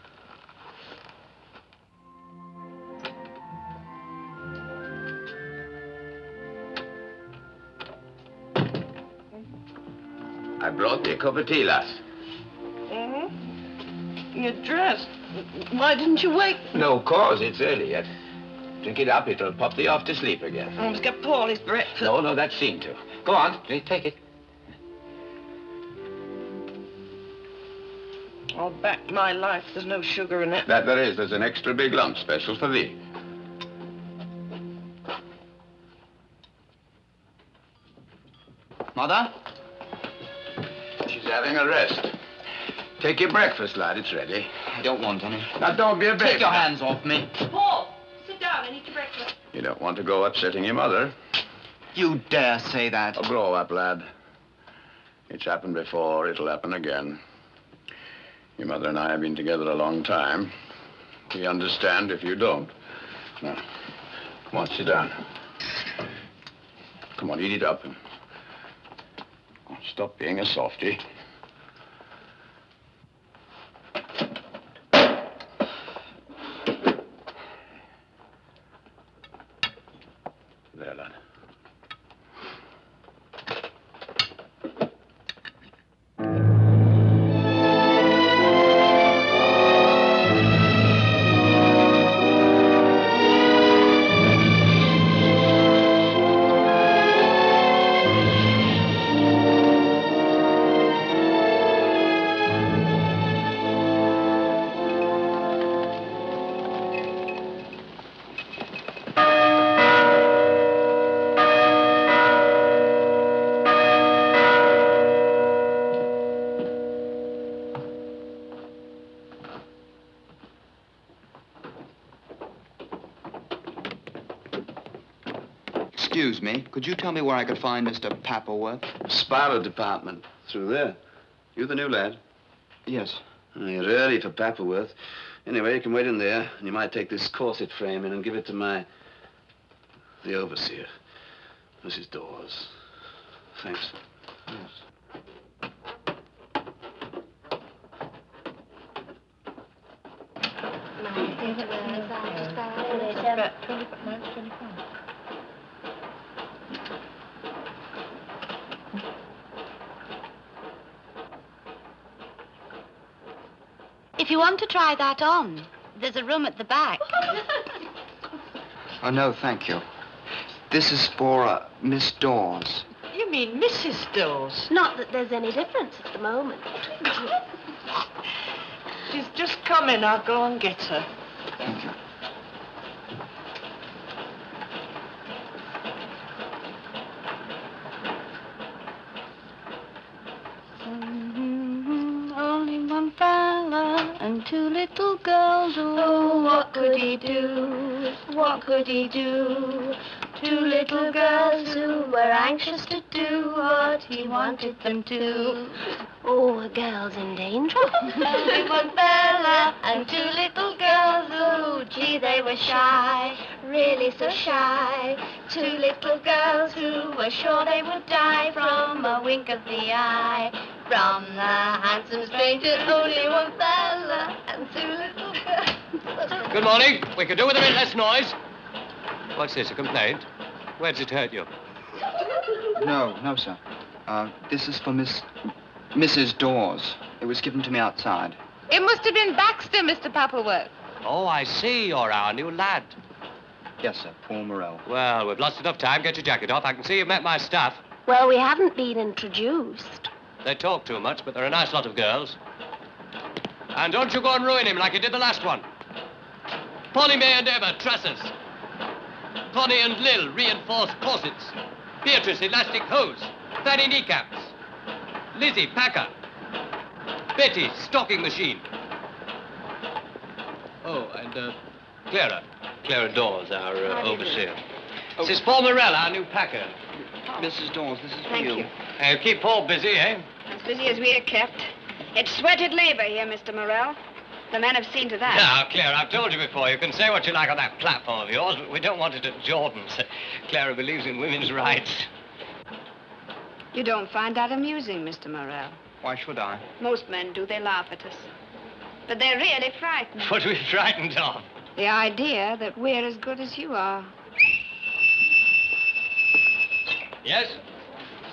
Speaker 5: I brought you a cup of tea, lass.
Speaker 2: Mm-hmm. You're dressed. Why didn't you wake?
Speaker 5: No cause, it's early yet. Drink it up, it'll pop thee off to sleep again.
Speaker 2: I must get Paul his breakfast.
Speaker 5: No, that's seen to. Go on, take it.
Speaker 2: I'll back my life. There's no sugar in it.
Speaker 5: That there is. There's an extra big lump special for thee.
Speaker 3: Mother?
Speaker 5: She's having a rest. Take your breakfast, lad. It's ready.
Speaker 3: I don't want any.
Speaker 5: Now, don't be a baby.
Speaker 3: Take your hands off me.
Speaker 2: Paul, sit down and eat your breakfast.
Speaker 5: You don't want to go upsetting your mother.
Speaker 3: You dare say that?
Speaker 5: Oh, grow up, lad. It's happened before. It'll happen again. Your mother and I have been together a long time. We understand if you don't. Now, come on, sit down. Come on, eat it up. Stop being a softy. There, lad.
Speaker 3: Excuse me, could you tell me where I could find Mr. Pappleworth?
Speaker 12: Spiral department. Through there. You the new lad?
Speaker 3: Yes.
Speaker 12: Oh, you're early for Pappleworth. Anyway, you can wait in there, and you might take this corset frame in and give it to the overseer, Mrs. Dawes. Thanks. Yes.
Speaker 13: If you want to try that on, there's a room at the back.
Speaker 3: Oh, no, thank you. This is for Miss Dawes.
Speaker 2: You mean Mrs. Dawes?
Speaker 13: Not that there's any difference at the moment.
Speaker 2: She's just coming. I'll go and get her.
Speaker 3: Thank you.
Speaker 13: Only one fella and two little girls. Oh, what could he do? What could he do? Two little girls who were anxious to do what he wanted them to. Oh, a girl's in danger. Only one fella and two little girls. Oh, gee, they were shy, really so shy. Two little girls who were sure they would die from a wink of the eye. From the handsome stranger, only one fella and two little girls.
Speaker 4: Good morning. We could do with a bit less noise. What's this, a complaint? Where does it hurt you?
Speaker 3: No, sir. This is for Mrs. Dawes. It was given to me outside.
Speaker 2: It must have been Baxter, Mr. Pappleworth.
Speaker 4: Oh, I see. You're our new lad.
Speaker 3: Yes, sir. Paul Morell.
Speaker 4: Well, we've lost enough time. Get your jacket off. I can see you've met my staff.
Speaker 13: Well, we haven't been introduced.
Speaker 4: They talk too much, but they're a nice lot of girls. And don't you go and ruin him like you did the last one. Polly May and Emma, trusses. Connie and Lil, reinforced corsets. Beatrice, elastic hose. Fanny, kneecaps. Lizzie, packer. Betty, stocking machine. Oh, and Clara Dawes, our overseer. This is Paul Morell, our new packer.
Speaker 3: Mrs. Dawes, this is for
Speaker 11: Thank you.
Speaker 4: Keep Paul busy, eh?
Speaker 11: As busy as we are kept. It's sweated labor here, Mr. Morell. The men have seen to that.
Speaker 4: Now, Clara, I've told you before, you can say what you like on that platform of yours, but we don't want it at Jordan's. Clara believes in women's rights.
Speaker 11: You don't find that amusing, Mr. Morell.
Speaker 3: Why should I?
Speaker 11: Most men do. They laugh at us. But they're really frightened.
Speaker 4: What are we frightened of?
Speaker 11: The idea that we're as good as you are.
Speaker 4: Yes?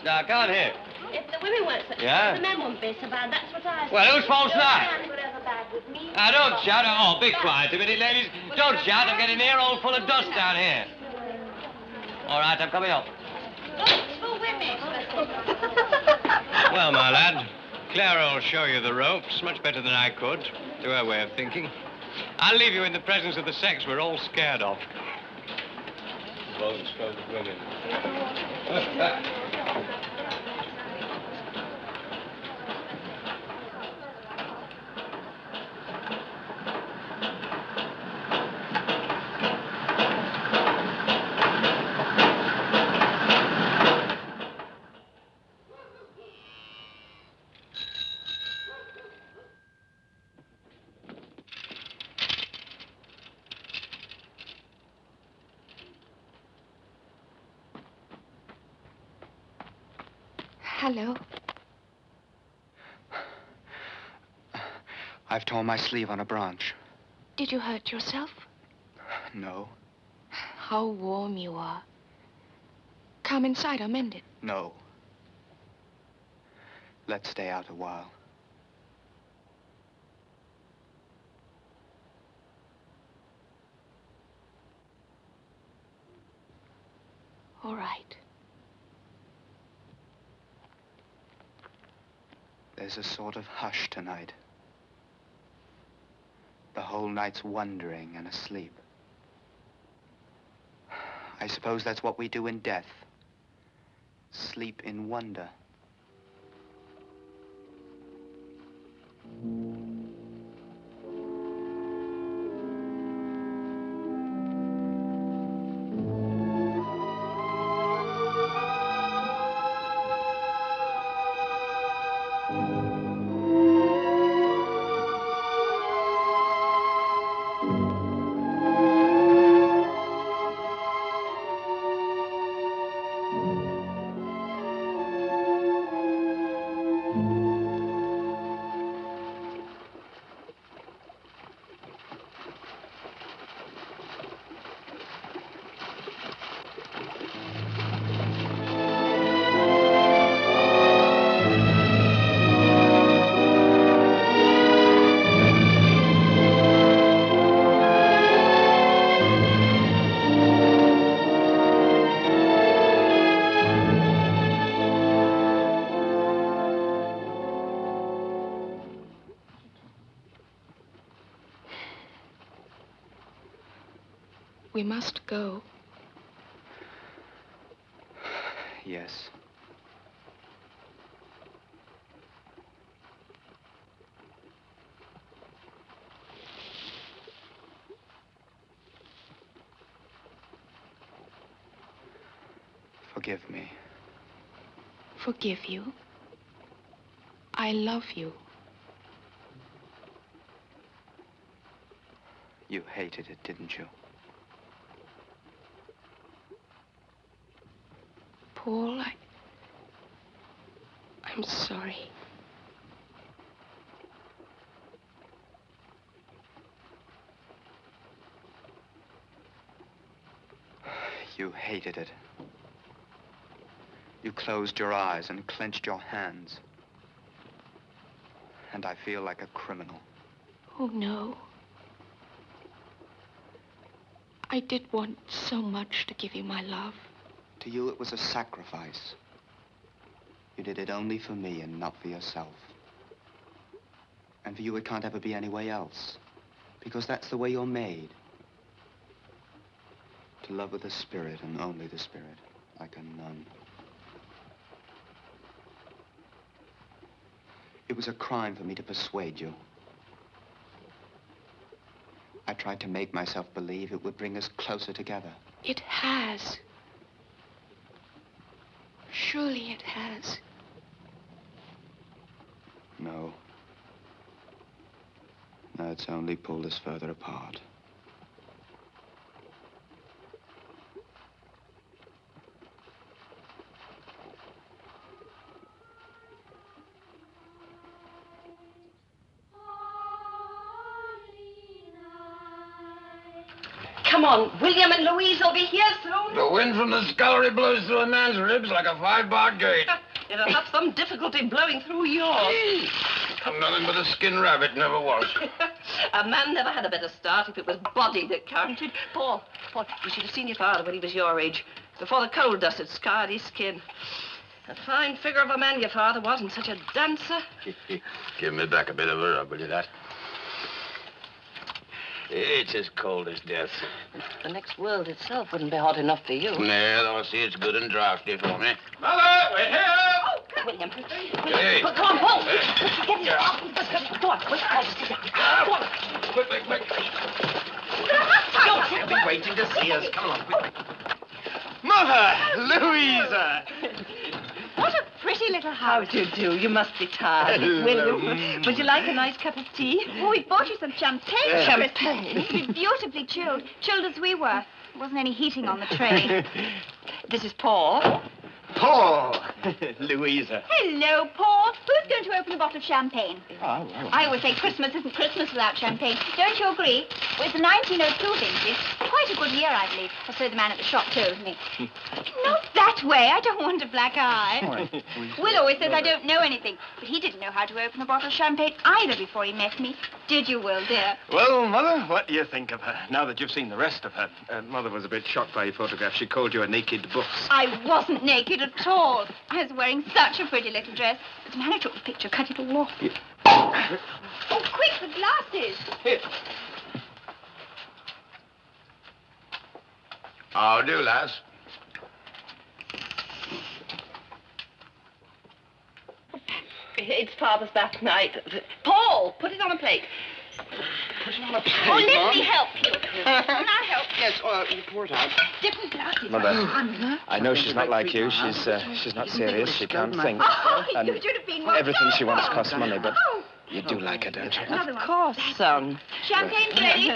Speaker 4: No, I can't hear.
Speaker 13: If the women weren't such
Speaker 4: Yeah?
Speaker 13: the men wouldn't be so bad. That's what I
Speaker 4: Well, whose fault's that?
Speaker 13: No man would ever bad with me.
Speaker 4: Now, don't shout. Oh, be quiet a minute, ladies. Don't shout. I'm getting an ear all full of dust down here. All right, I'm coming up.
Speaker 13: For women.
Speaker 4: Well, my lad, Clara will show you the ropes much better than I could, to her way of thinking. I'll leave you in the presence of the sex we're all scared of. Bones for the women.
Speaker 10: Hello.
Speaker 3: I've torn my sleeve on a branch.
Speaker 10: Did you hurt yourself?
Speaker 3: No.
Speaker 10: How warm you are. Come inside, I'll mend it.
Speaker 3: No. Let's stay out a while.
Speaker 10: All right.
Speaker 3: There's a sort of hush tonight. The whole night's wondering and asleep. I suppose that's what we do in death. Sleep in wonder.
Speaker 10: We must go.
Speaker 3: Yes. Forgive me.
Speaker 10: Forgive you? I love you.
Speaker 3: You hated it, didn't you?
Speaker 10: Paul, I'm sorry.
Speaker 3: You hated it. You closed your eyes and clenched your hands. And I feel like a criminal.
Speaker 10: Oh, no. I did want so much to give you my love.
Speaker 3: To you, it was a sacrifice. You did it only for me and not for yourself. And for you, it can't ever be any way else. Because that's the way you're made. To love with the spirit and only the spirit, like a nun. It was a crime for me to persuade you. I tried to make myself believe it would bring us closer together.
Speaker 10: It has. Surely it has.
Speaker 3: No. No, it's only pulled us further apart.
Speaker 2: Come on, William and Louise will be here soon.
Speaker 5: The wind from the scullery blows through a man's ribs like a 5-bar gate.
Speaker 2: It'll have some difficulty blowing through yours.
Speaker 5: I'm nothing but a skin rabbit, never was.
Speaker 2: A man never had a better start if it was body that counted. Paul, you should have seen your father when he was your age, before the coal dust had scarred his skin. A fine figure of a man your father was, and such a dancer.
Speaker 5: Give me back a bit of a rub, will you, that? It's as cold as death.
Speaker 2: The next world itself wouldn't be hot enough for you.
Speaker 5: Nah, don't see it's good and drafty for me.
Speaker 8: Mother, we're here!
Speaker 2: Oh, William.
Speaker 5: Hey.
Speaker 2: Come on, Paul. Get in. Go on, quick. Go on.
Speaker 5: Quick.
Speaker 1: They'll be waiting to see us. Come on, quick.
Speaker 8: Mother! Louisa!
Speaker 10: What a pretty little house.
Speaker 2: How do you do? You must be tired. William, would you like a nice cup of tea?
Speaker 14: Oh, we bought you some champagne.
Speaker 2: Champagne?
Speaker 14: It'll be beautifully chilled. Chilled as we were. There wasn't any heating on the train.
Speaker 2: This is Paul.
Speaker 8: Paul! Louisa.
Speaker 14: Hello, Paul. Who's going to open a bottle of champagne?
Speaker 8: Oh, well.
Speaker 14: I always say Christmas isn't Christmas without champagne. Don't you agree? Well, it's a 1902 vintage. Quite a good year, I believe. Or so the man at the shop told me. Not that way. I don't want a black eye. Will always says I don't know anything. But he didn't know how to open a bottle of champagne either before he met me. Did you, Will, dear?
Speaker 8: Well, Mother, what do you think of her, now that you've seen the rest of her? Mother was a bit shocked by your photograph. She called you a naked buff.
Speaker 14: I wasn't naked at all. I was wearing such a pretty little dress. But the man who took the picture cut it all off. Oh, quick, the glasses.
Speaker 8: Here.
Speaker 5: How do, lass?
Speaker 2: It's Father's back night. Paul, put it on a plate.
Speaker 3: Put it on a plate,
Speaker 14: Oh, let
Speaker 3: Mom.
Speaker 14: me help you. Can I help?
Speaker 3: Yes, you pour it out.
Speaker 14: Different glasses.
Speaker 7: Mother, I know she's not like you. She's not serious. She can't think.
Speaker 14: Oh,
Speaker 7: And
Speaker 14: you should have been more
Speaker 7: everything she wants
Speaker 14: careful.
Speaker 7: costs money, but
Speaker 14: Oh,
Speaker 7: you do like her, don't you?
Speaker 14: another one.
Speaker 2: Of course, son.
Speaker 14: Champagne's ready.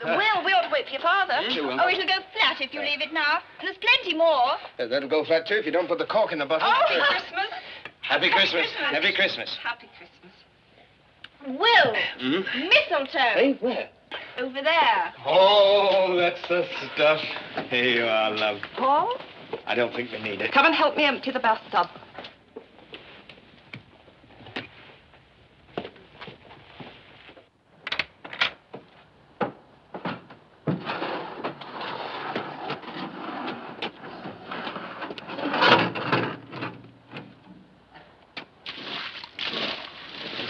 Speaker 14: Will, we ought to wait for your father.
Speaker 3: Yes, you will.
Speaker 14: Oh, it'll go flat if you leave it now. And there's plenty more.
Speaker 8: That'll go flat, too, if you don't put the cork in the bottle.
Speaker 14: Oh,
Speaker 2: Christmas.
Speaker 8: Happy Christmas. Happy Christmas.
Speaker 2: Happy Christmas.
Speaker 14: Will, mistletoe.
Speaker 8: Hey, where?
Speaker 14: Over there.
Speaker 8: Oh, that's the stuff. Here you are, love.
Speaker 2: Paul,
Speaker 8: I don't think we need it.
Speaker 2: come and help me empty the bathtub.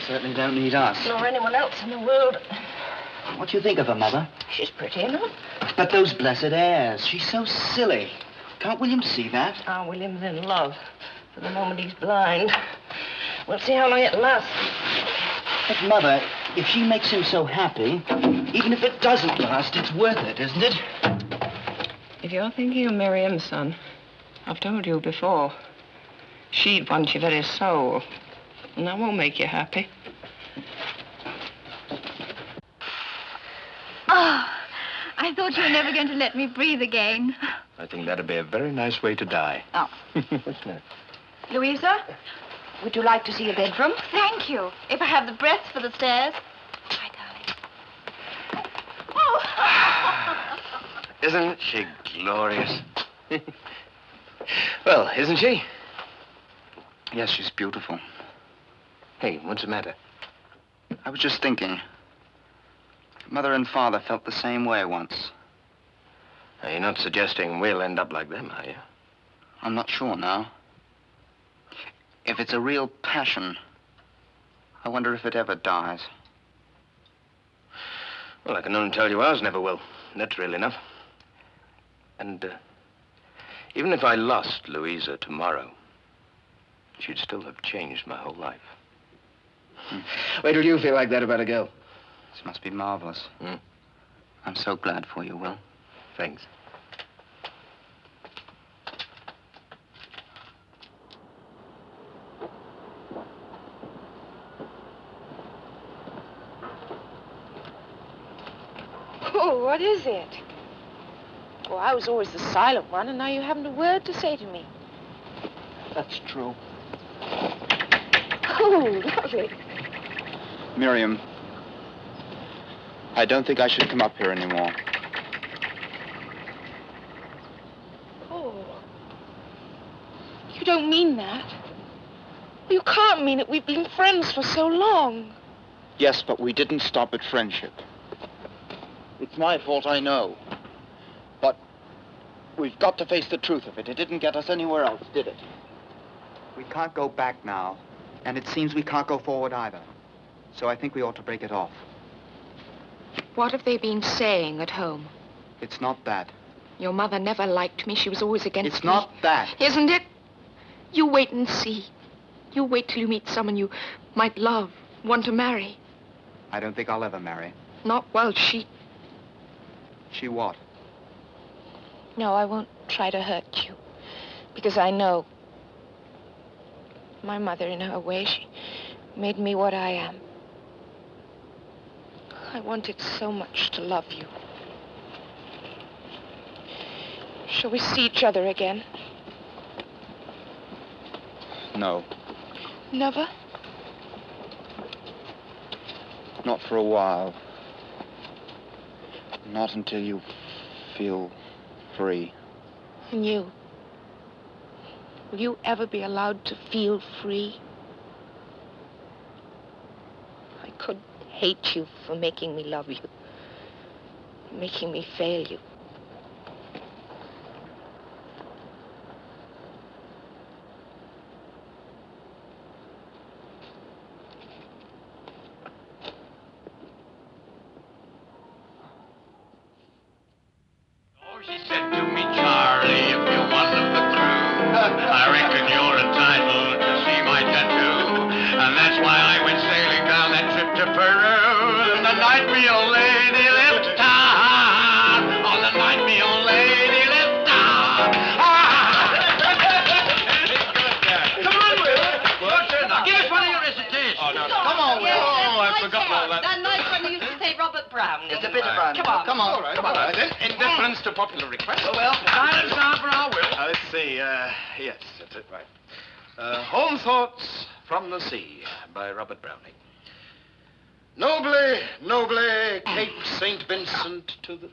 Speaker 3: Certainly don't need us.
Speaker 2: Nor anyone else in the world.
Speaker 3: What do you think of her, Mother?
Speaker 2: She's pretty enough.
Speaker 3: But those blessed airs. She's so silly. Can't William see that?
Speaker 2: Our William's in love. For the moment he's blind. We'll see how long it lasts.
Speaker 3: But, Mother, if she makes him so happy, even if it doesn't last, it's worth it, isn't it?
Speaker 2: If you're thinking of Miriam, son, I've told you before. She'd want your very soul. And that won't make you happy.
Speaker 14: Oh, I thought you were never going to let me breathe again.
Speaker 8: I think that'd be a very nice way to die.
Speaker 14: Oh.
Speaker 8: What's that?
Speaker 14: Louisa, would you like to see a bedroom? Thank you. If I have the breadth for the stairs. Hi, darling. Oh!
Speaker 8: Isn't she glorious? Well, isn't she?
Speaker 3: Yes, she's beautiful.
Speaker 8: Hey, what's the matter?
Speaker 3: I was just thinking. Mother and Father felt the same way once.
Speaker 8: Now, you're not suggesting we'll end up like them, are you?
Speaker 3: I'm not sure now. If it's a real passion, I wonder if it ever dies.
Speaker 8: Well, I can only tell you ours never will. That's real enough. And even if I lost Louisa tomorrow, she'd still have changed my whole life. Wait till you feel like that about a girl.
Speaker 3: This must be marvelous. I'm so glad for you, Will.
Speaker 8: Thanks.
Speaker 10: Oh, what is it? Oh, I was always the silent one, and now you haven't a word to say to me.
Speaker 3: That's true.
Speaker 10: Oh, lovely.
Speaker 3: Miriam, I don't think I should come up here anymore.
Speaker 10: Oh. You don't mean that. You can't mean it. We've been friends for so long.
Speaker 3: Yes, but we didn't stop at friendship. It's my fault, I know. But we've got to face the truth of it. It didn't get us anywhere else, did it? We can't go back now, and it seems we can't go forward either. So I think we ought to break it off.
Speaker 6: What have they been saying at home?
Speaker 3: It's not that.
Speaker 6: Your mother never liked me. She was always against me.
Speaker 3: It's not that.
Speaker 6: Isn't it? You wait and see. You wait till you meet someone you might love, want to marry.
Speaker 3: I don't think I'll ever marry.
Speaker 6: Not well, she...
Speaker 3: She what?
Speaker 6: No, I won't try to hurt you. Because I know my mother, in her way, she made me what I am. I wanted so much to love you. Shall we see each other again?
Speaker 3: No.
Speaker 6: Never?
Speaker 3: Not for a while. Not until you feel free.
Speaker 6: And you? Will you ever be allowed to feel free? I could hate you for making me love you, making me fail you.
Speaker 5: She said to me, Charlie, if you're one of the crew, I reckon you're entitled to see my tattoo. And that's why I went sailing down that trip to Peru. And the night me old lady left town. On the night me old lady left town. Come on, Will. Your turn now. Give us one of your recitations. Oh, no. Come on, Will. Oh, I've forgotten all that.
Speaker 2: That nice one you used to say Robert Brown.
Speaker 1: Just a bit of Brown.
Speaker 2: Come on.
Speaker 1: Come on.
Speaker 8: All right, then. In deference to popular request.
Speaker 1: Oh, well, silence now for our Will.
Speaker 8: Let's see. Yes, that's it, right. Home Thoughts from the Sea by Robert Browning. Nobly, nobly, Cape St. Vincent to the...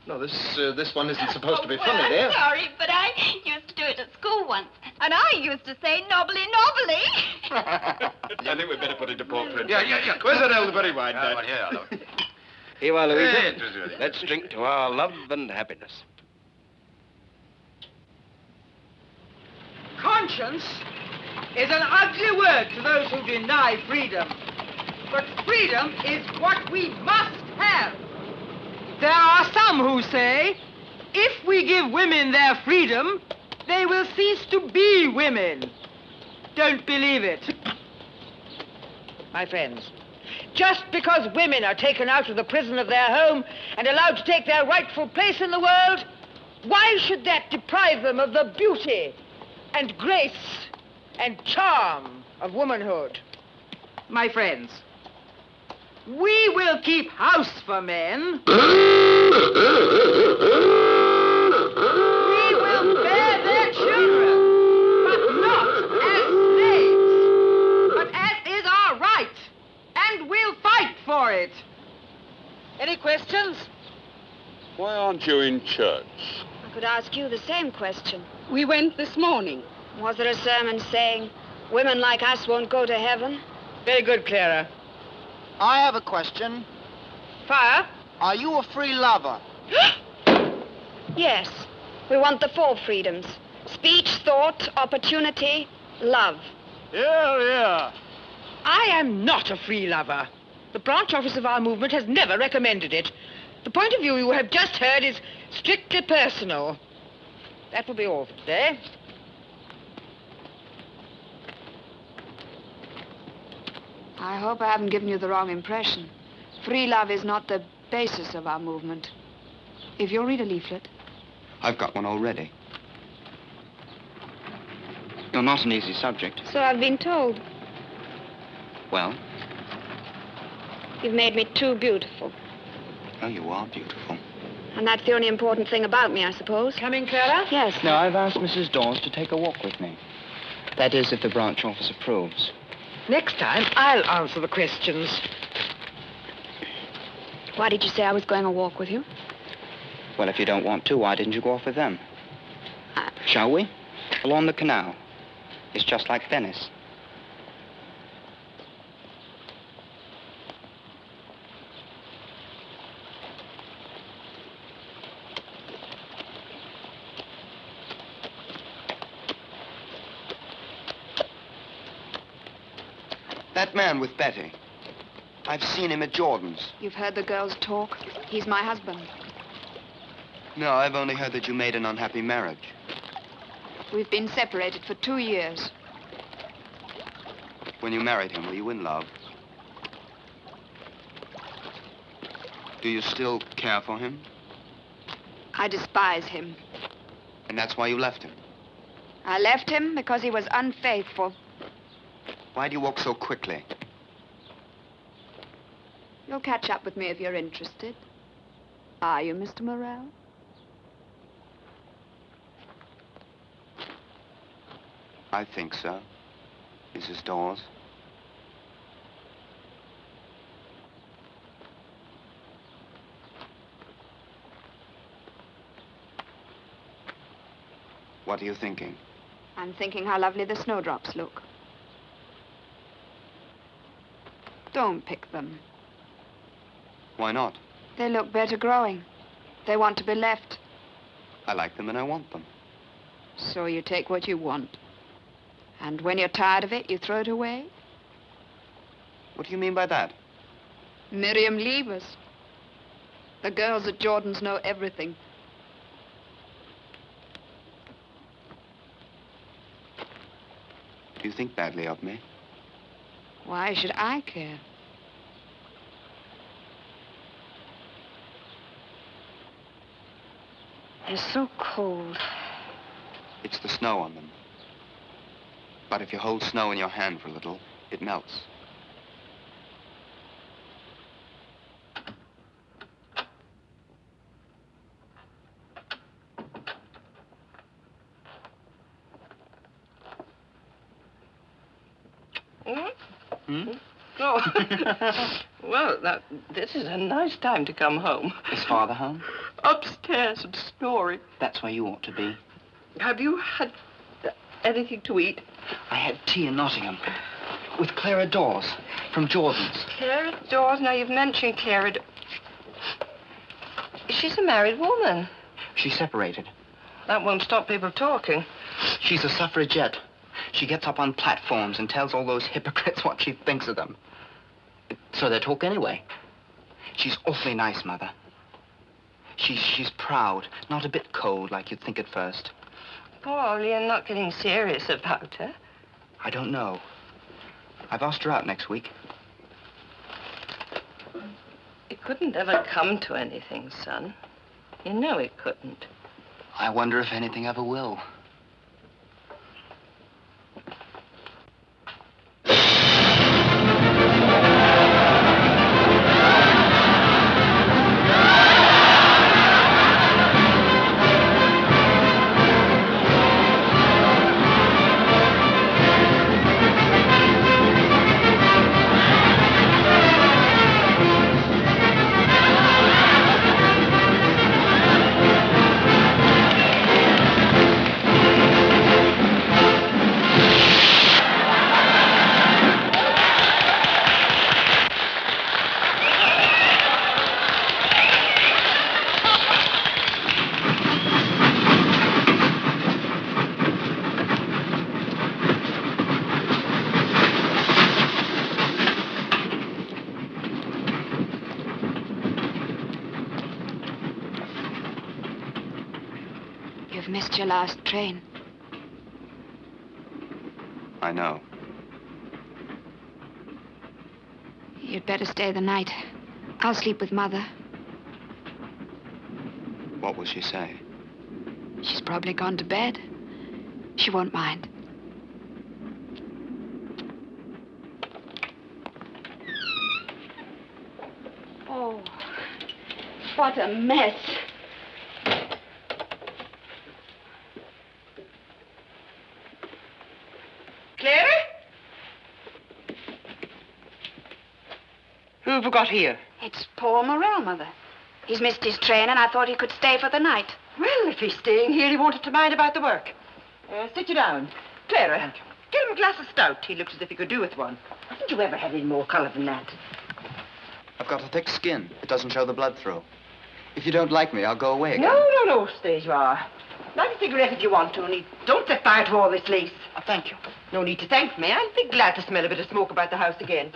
Speaker 8: No, this one isn't supposed to be funny,
Speaker 14: well,
Speaker 8: dear.
Speaker 14: I'm sorry, but I used to do it at school once. And I used to say knobbly knobbly.
Speaker 8: I think we'd better put it to portrait. Yeah. Where's that elderberry wine, Dad?
Speaker 5: Here,
Speaker 7: Here you are, Louisa.
Speaker 8: Hey,
Speaker 7: Let's drink to our love and happiness.
Speaker 15: Conscience is an ugly word to those who deny freedom. But freedom is what we must have. There are some who say, if we give women their freedom, they will cease to be women. Don't believe it. My friends, just because women are taken out of the prison of their home and allowed to take their rightful place in the world, Why should that deprive them of the beauty and grace and charm of womanhood? My friends, we will keep house for men. We will bear their children, but not as slaves, but as is our right, and we'll fight for it. Any questions?
Speaker 16: Why aren't you in church?
Speaker 10: I could ask you the same question.
Speaker 11: We went this morning.
Speaker 10: Was there a sermon saying, women like us won't go to heaven?
Speaker 15: Very good, Clara.
Speaker 1: I have a question.
Speaker 15: Fire?
Speaker 1: Are you a free lover?
Speaker 10: Yes. We want the 4 freedoms. Speech, thought, opportunity, love.
Speaker 15: Yeah. I am not a free lover. The branch office of our movement has never recommended it. The point of view you have just heard is strictly personal. That will be all for today.
Speaker 10: I hope I haven't given you the wrong impression. Free love is not the basis of our movement. If you'll read a leaflet.
Speaker 3: I've got one already. You're not an easy subject.
Speaker 10: So I've been told.
Speaker 3: Well?
Speaker 10: You've made me too beautiful.
Speaker 3: Oh, you are beautiful.
Speaker 10: And that's the only important thing about me, I suppose.
Speaker 15: Coming, Clara?
Speaker 10: Yes.
Speaker 3: No, I've asked Mrs. Dawes to take a walk with me. That is, if the branch office approves.
Speaker 15: Next time, I'll answer the questions.
Speaker 10: Why did you say I was going a walk with you?
Speaker 3: Well, if you don't want to, why didn't you go off with them? Shall we? Along the canal. It's just like Venice. That man with Betty. I've seen him at Jordan's.
Speaker 10: You've heard the girls talk. He's my husband.
Speaker 3: No, I've only heard that you made an unhappy marriage.
Speaker 10: We've been separated for 2 years.
Speaker 3: When you married him, were you in love? Do you still care for him?
Speaker 10: I despise him.
Speaker 3: And that's why you left him?
Speaker 10: I left him because he was unfaithful.
Speaker 3: Why do you walk so quickly?
Speaker 10: You'll catch up with me if you're interested. Are you, Mr. Morrell?
Speaker 3: I think so, Mrs. Dawes. What are you thinking?
Speaker 10: I'm thinking how lovely the snowdrops look. Don't pick them.
Speaker 3: Why not?
Speaker 10: They look better growing. They want to be left.
Speaker 3: I like them and I want them.
Speaker 10: So you take what you want. And when you're tired of it, you throw it away?
Speaker 3: What do you mean by that?
Speaker 10: Miriam, leave us. The girls at Jordan's know everything.
Speaker 3: You think badly of me?
Speaker 10: Why should I care? They're so cold.
Speaker 3: It's the snow on them. But if you hold snow in your hand for a little, it melts.
Speaker 2: Oh. Well, this is a nice time to come home.
Speaker 3: Is Father home?
Speaker 2: Upstairs and snoring.
Speaker 3: That's where you ought to be.
Speaker 2: Have you had anything to eat?
Speaker 3: I had tea in Nottingham with Clara Dawes from Jordan's.
Speaker 2: Clara Dawes? Now, you've mentioned Clara. She's a married woman.
Speaker 3: She's separated.
Speaker 2: That won't stop people talking.
Speaker 3: She's a suffragette. She gets up on platforms and tells all those hypocrites what she thinks of them. So they talk anyway. She's awfully nice, Mother. She's proud, not a bit cold like you'd think at first.
Speaker 2: Paul, you're not getting serious about her.
Speaker 3: I don't know. I've asked her out next week.
Speaker 2: It couldn't ever come to anything, son. You know it couldn't.
Speaker 3: I wonder if anything ever will.
Speaker 10: You've missed your last train.
Speaker 3: I know.
Speaker 10: You'd better stay the night. I'll sleep with Mother.
Speaker 3: What will she say?
Speaker 10: She's probably gone to bed. She won't mind.
Speaker 14: Oh, what a mess.
Speaker 15: Clara? Who have we got here?
Speaker 10: It's Paul Morell, Mother. He's missed his train, and I thought he could stay for the night.
Speaker 15: Well, if he's staying here, he wanted to mind about the work. Sit you down. Clara, get him a glass of stout. He looks as if he could do with one. Haven't you ever had any more colour than that?
Speaker 3: I've got a thick skin. It doesn't show the blood through. If you don't like me, I'll go away again.
Speaker 15: No. Stay as you are. Light a cigarette if you want to, only don't set fire to all this lace.
Speaker 3: Oh, thank you.
Speaker 15: No need to thank me. I'll be glad to smell a bit of smoke about the house again.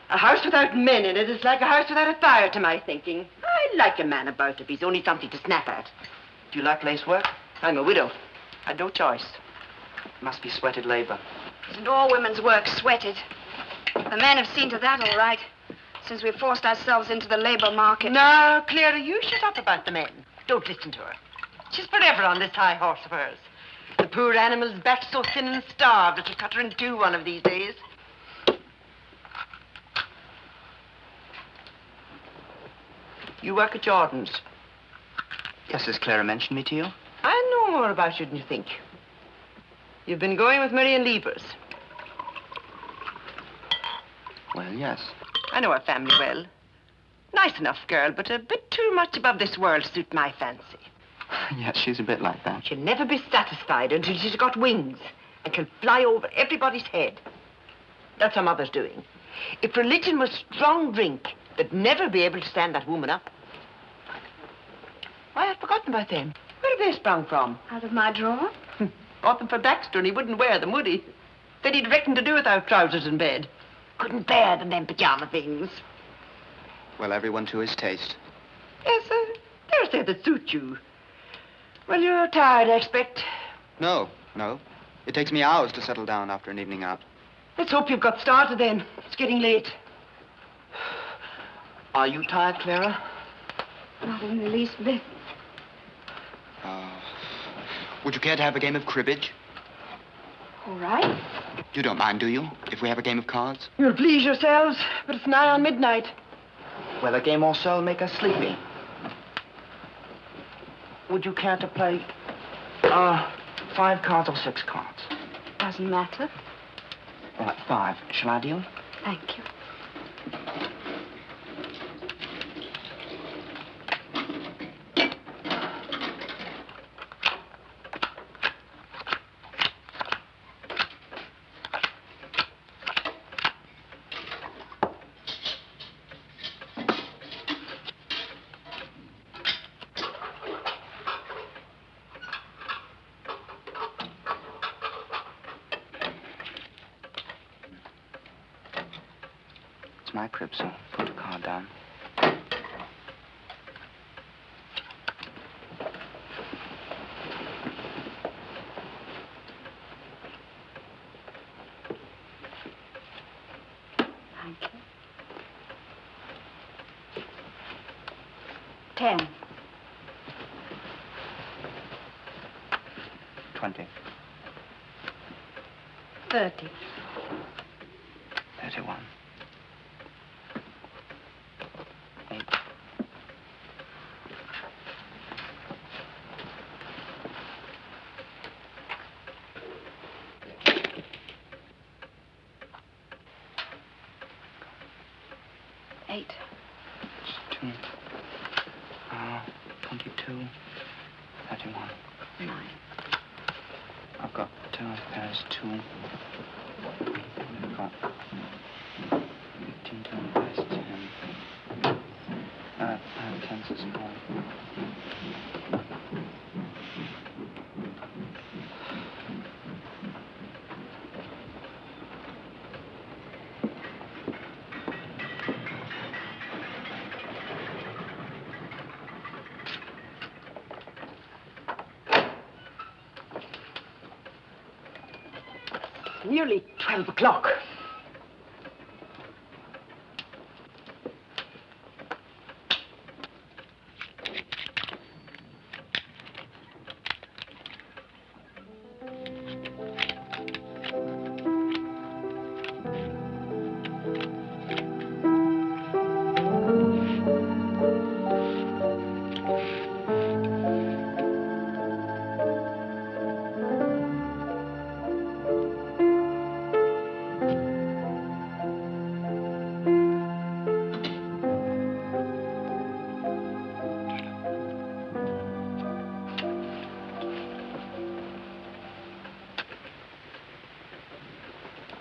Speaker 15: A house without men in it is like a house without a fire, to my thinking. I like a man about if he's only something to snap at.
Speaker 3: Do you like lace work?
Speaker 15: I'm a widow. I'd no choice.
Speaker 3: Must be sweated labor.
Speaker 10: Isn't all women's work sweated? The men have seen to that all right, since we've forced ourselves into the labor market.
Speaker 15: Now, Clara, you shut up about the men. Don't listen to her. She's forever on this high horse of hers. The poor animal's back so thin and starved it'll cut her in two one of these days. You work at Jordan's.
Speaker 3: Yes, has Clara mentioned me to you?
Speaker 15: I know more about you than you think. You've been going with Marion Liebers.
Speaker 3: Well, yes.
Speaker 15: I know her family well. Nice enough girl, but a bit too much above this world to suit my fancy.
Speaker 3: Yes, she's a bit like that.
Speaker 15: She'll never be satisfied until she's got wings and can fly over everybody's head. That's her mother's doing. If religion was strong drink, they'd never be able to stand that woman up. Why, I'd forgotten about them. Where have they sprung from?
Speaker 10: Out of my drawer?
Speaker 15: Bought them for Baxter, and he wouldn't wear them, would he? Said he'd reckon to do without trousers in bed. Couldn't bear them pajama things.
Speaker 3: Well, everyone to his taste.
Speaker 15: Yes, dare say that suit you. Well, you're tired, I expect.
Speaker 3: No. It takes me hours to settle down after an evening out.
Speaker 15: Let's hope you've got started then. It's getting late.
Speaker 3: Are you tired, Clara?
Speaker 10: Not in the least bit.
Speaker 3: Would you care to have a game of cribbage?
Speaker 10: All right.
Speaker 3: You don't mind, do you, if we have a game of cards?
Speaker 15: You'll please yourselves, but it's nigh on midnight.
Speaker 3: Well, a game or so will make us sleepy. Would you care to play, 5 cards or 6 cards?
Speaker 10: Doesn't matter.
Speaker 3: All right, 5. Shall I deal?
Speaker 10: Thank you.
Speaker 3: My crib, so put the card down.
Speaker 10: Thank you. 10.
Speaker 9: 20.
Speaker 14: 30.
Speaker 9: 31. 8.
Speaker 14: 8.
Speaker 9: 2. 22. 31.
Speaker 14: 9.
Speaker 9: I've got 2 pairs, 2. I've got 15, 25, 10. I have 10 as well.
Speaker 15: Nearly 12 o'clock.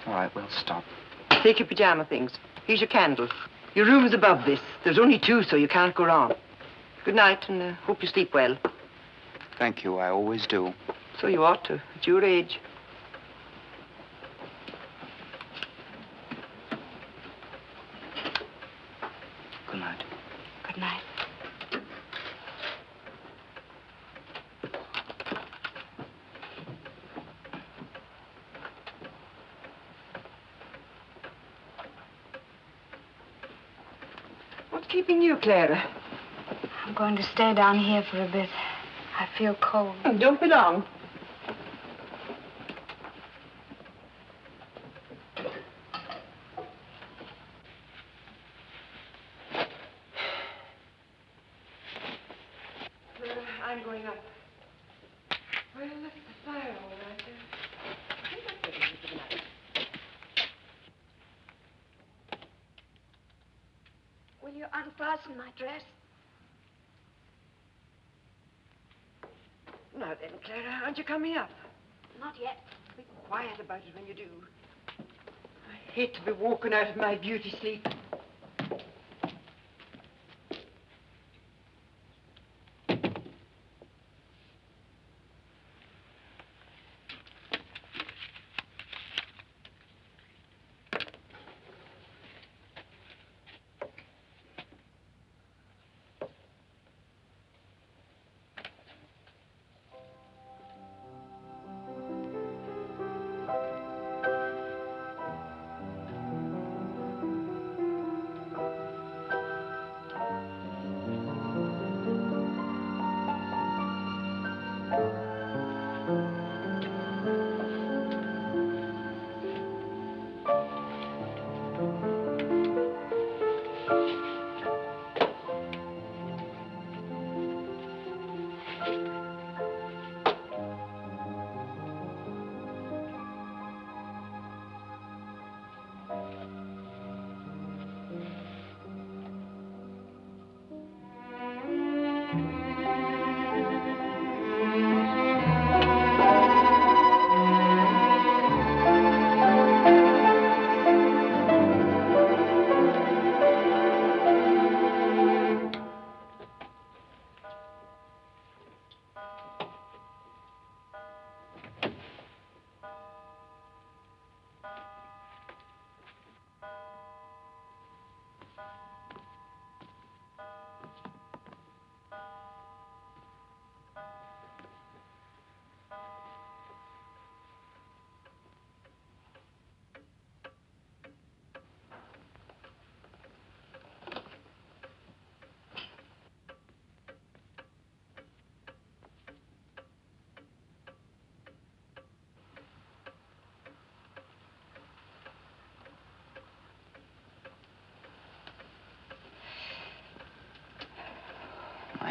Speaker 9: All right, we'll stop.
Speaker 15: Take your pajama things. Here's your candle. Your room is above this. There's only 2, so you can't go wrong. Good night, and hope you sleep well.
Speaker 3: Thank you, I always do.
Speaker 15: So you ought to, at your age.
Speaker 9: Good night.
Speaker 14: Good night.
Speaker 15: What's keeping you, Clara?
Speaker 14: I'm going to stay down here for a bit. I feel cold.
Speaker 15: Don't be long. I'm going up. Well, that's the fire, all right. I think that's what it is for the night.
Speaker 14: Will you unfasten my dress?
Speaker 15: Now then, Clara, aren't you coming up?
Speaker 14: Not yet.
Speaker 15: Be quiet about it when you do. I hate to be woken out of my beauty sleep.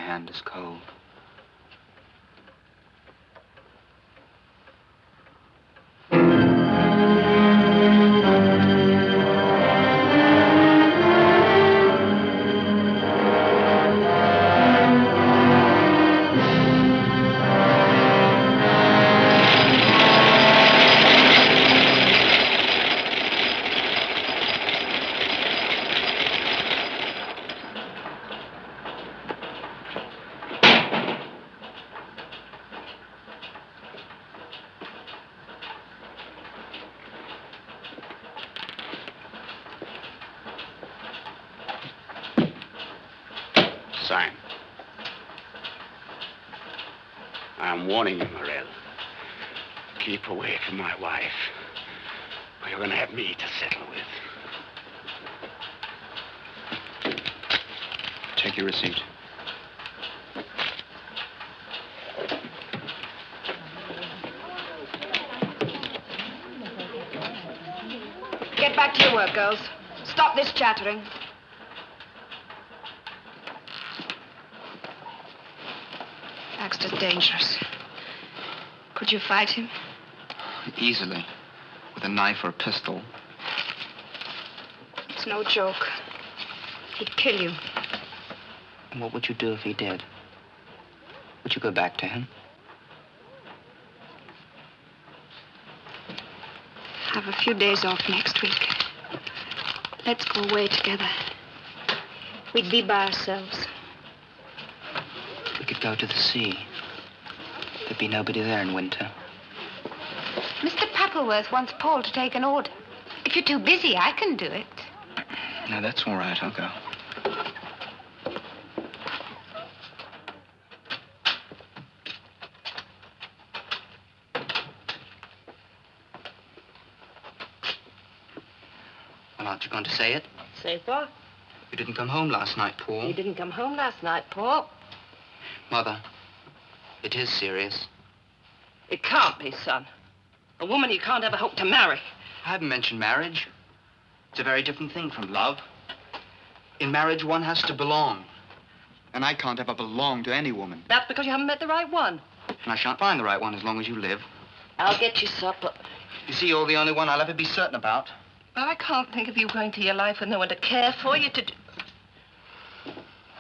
Speaker 3: hand is cold.
Speaker 5: Sign. I'm warning you, Morel. Keep away from my wife, or you're going to have me to settle with.
Speaker 3: Take your receipt.
Speaker 10: Get back to your work, girls. Stop this chattering. Baxter's dangerous. Could you fight him?
Speaker 3: Easily. With a knife or a pistol.
Speaker 10: It's no joke. He'd kill you.
Speaker 3: And what would you do if he did? Would you go back to him?
Speaker 10: Have a few days off next week. Let's go away together. We'd be by ourselves.
Speaker 3: We could go to the sea. There'd be nobody there in winter.
Speaker 14: Mr. Pappleworth wants Paul to take an order. If you're too busy, I can do it.
Speaker 3: No, that's all right. I'll go. Well, aren't you going to say it?
Speaker 2: Say what?
Speaker 3: You didn't come home last night, Paul.
Speaker 2: You didn't come home last night, Paul.
Speaker 3: Mother, it is serious.
Speaker 2: It can't be, son. A woman you can't ever hope to marry.
Speaker 3: I haven't mentioned marriage. It's a very different thing from love. In marriage, one has to belong. And I can't ever belong to any woman.
Speaker 2: That's because you haven't met the right one.
Speaker 3: And I shan't find the right one as long as you live.
Speaker 2: I'll get you supper.
Speaker 3: You see, you're the only one I'll ever be certain about.
Speaker 2: Well, I can't think of you going through your life with no one to care for you, to do...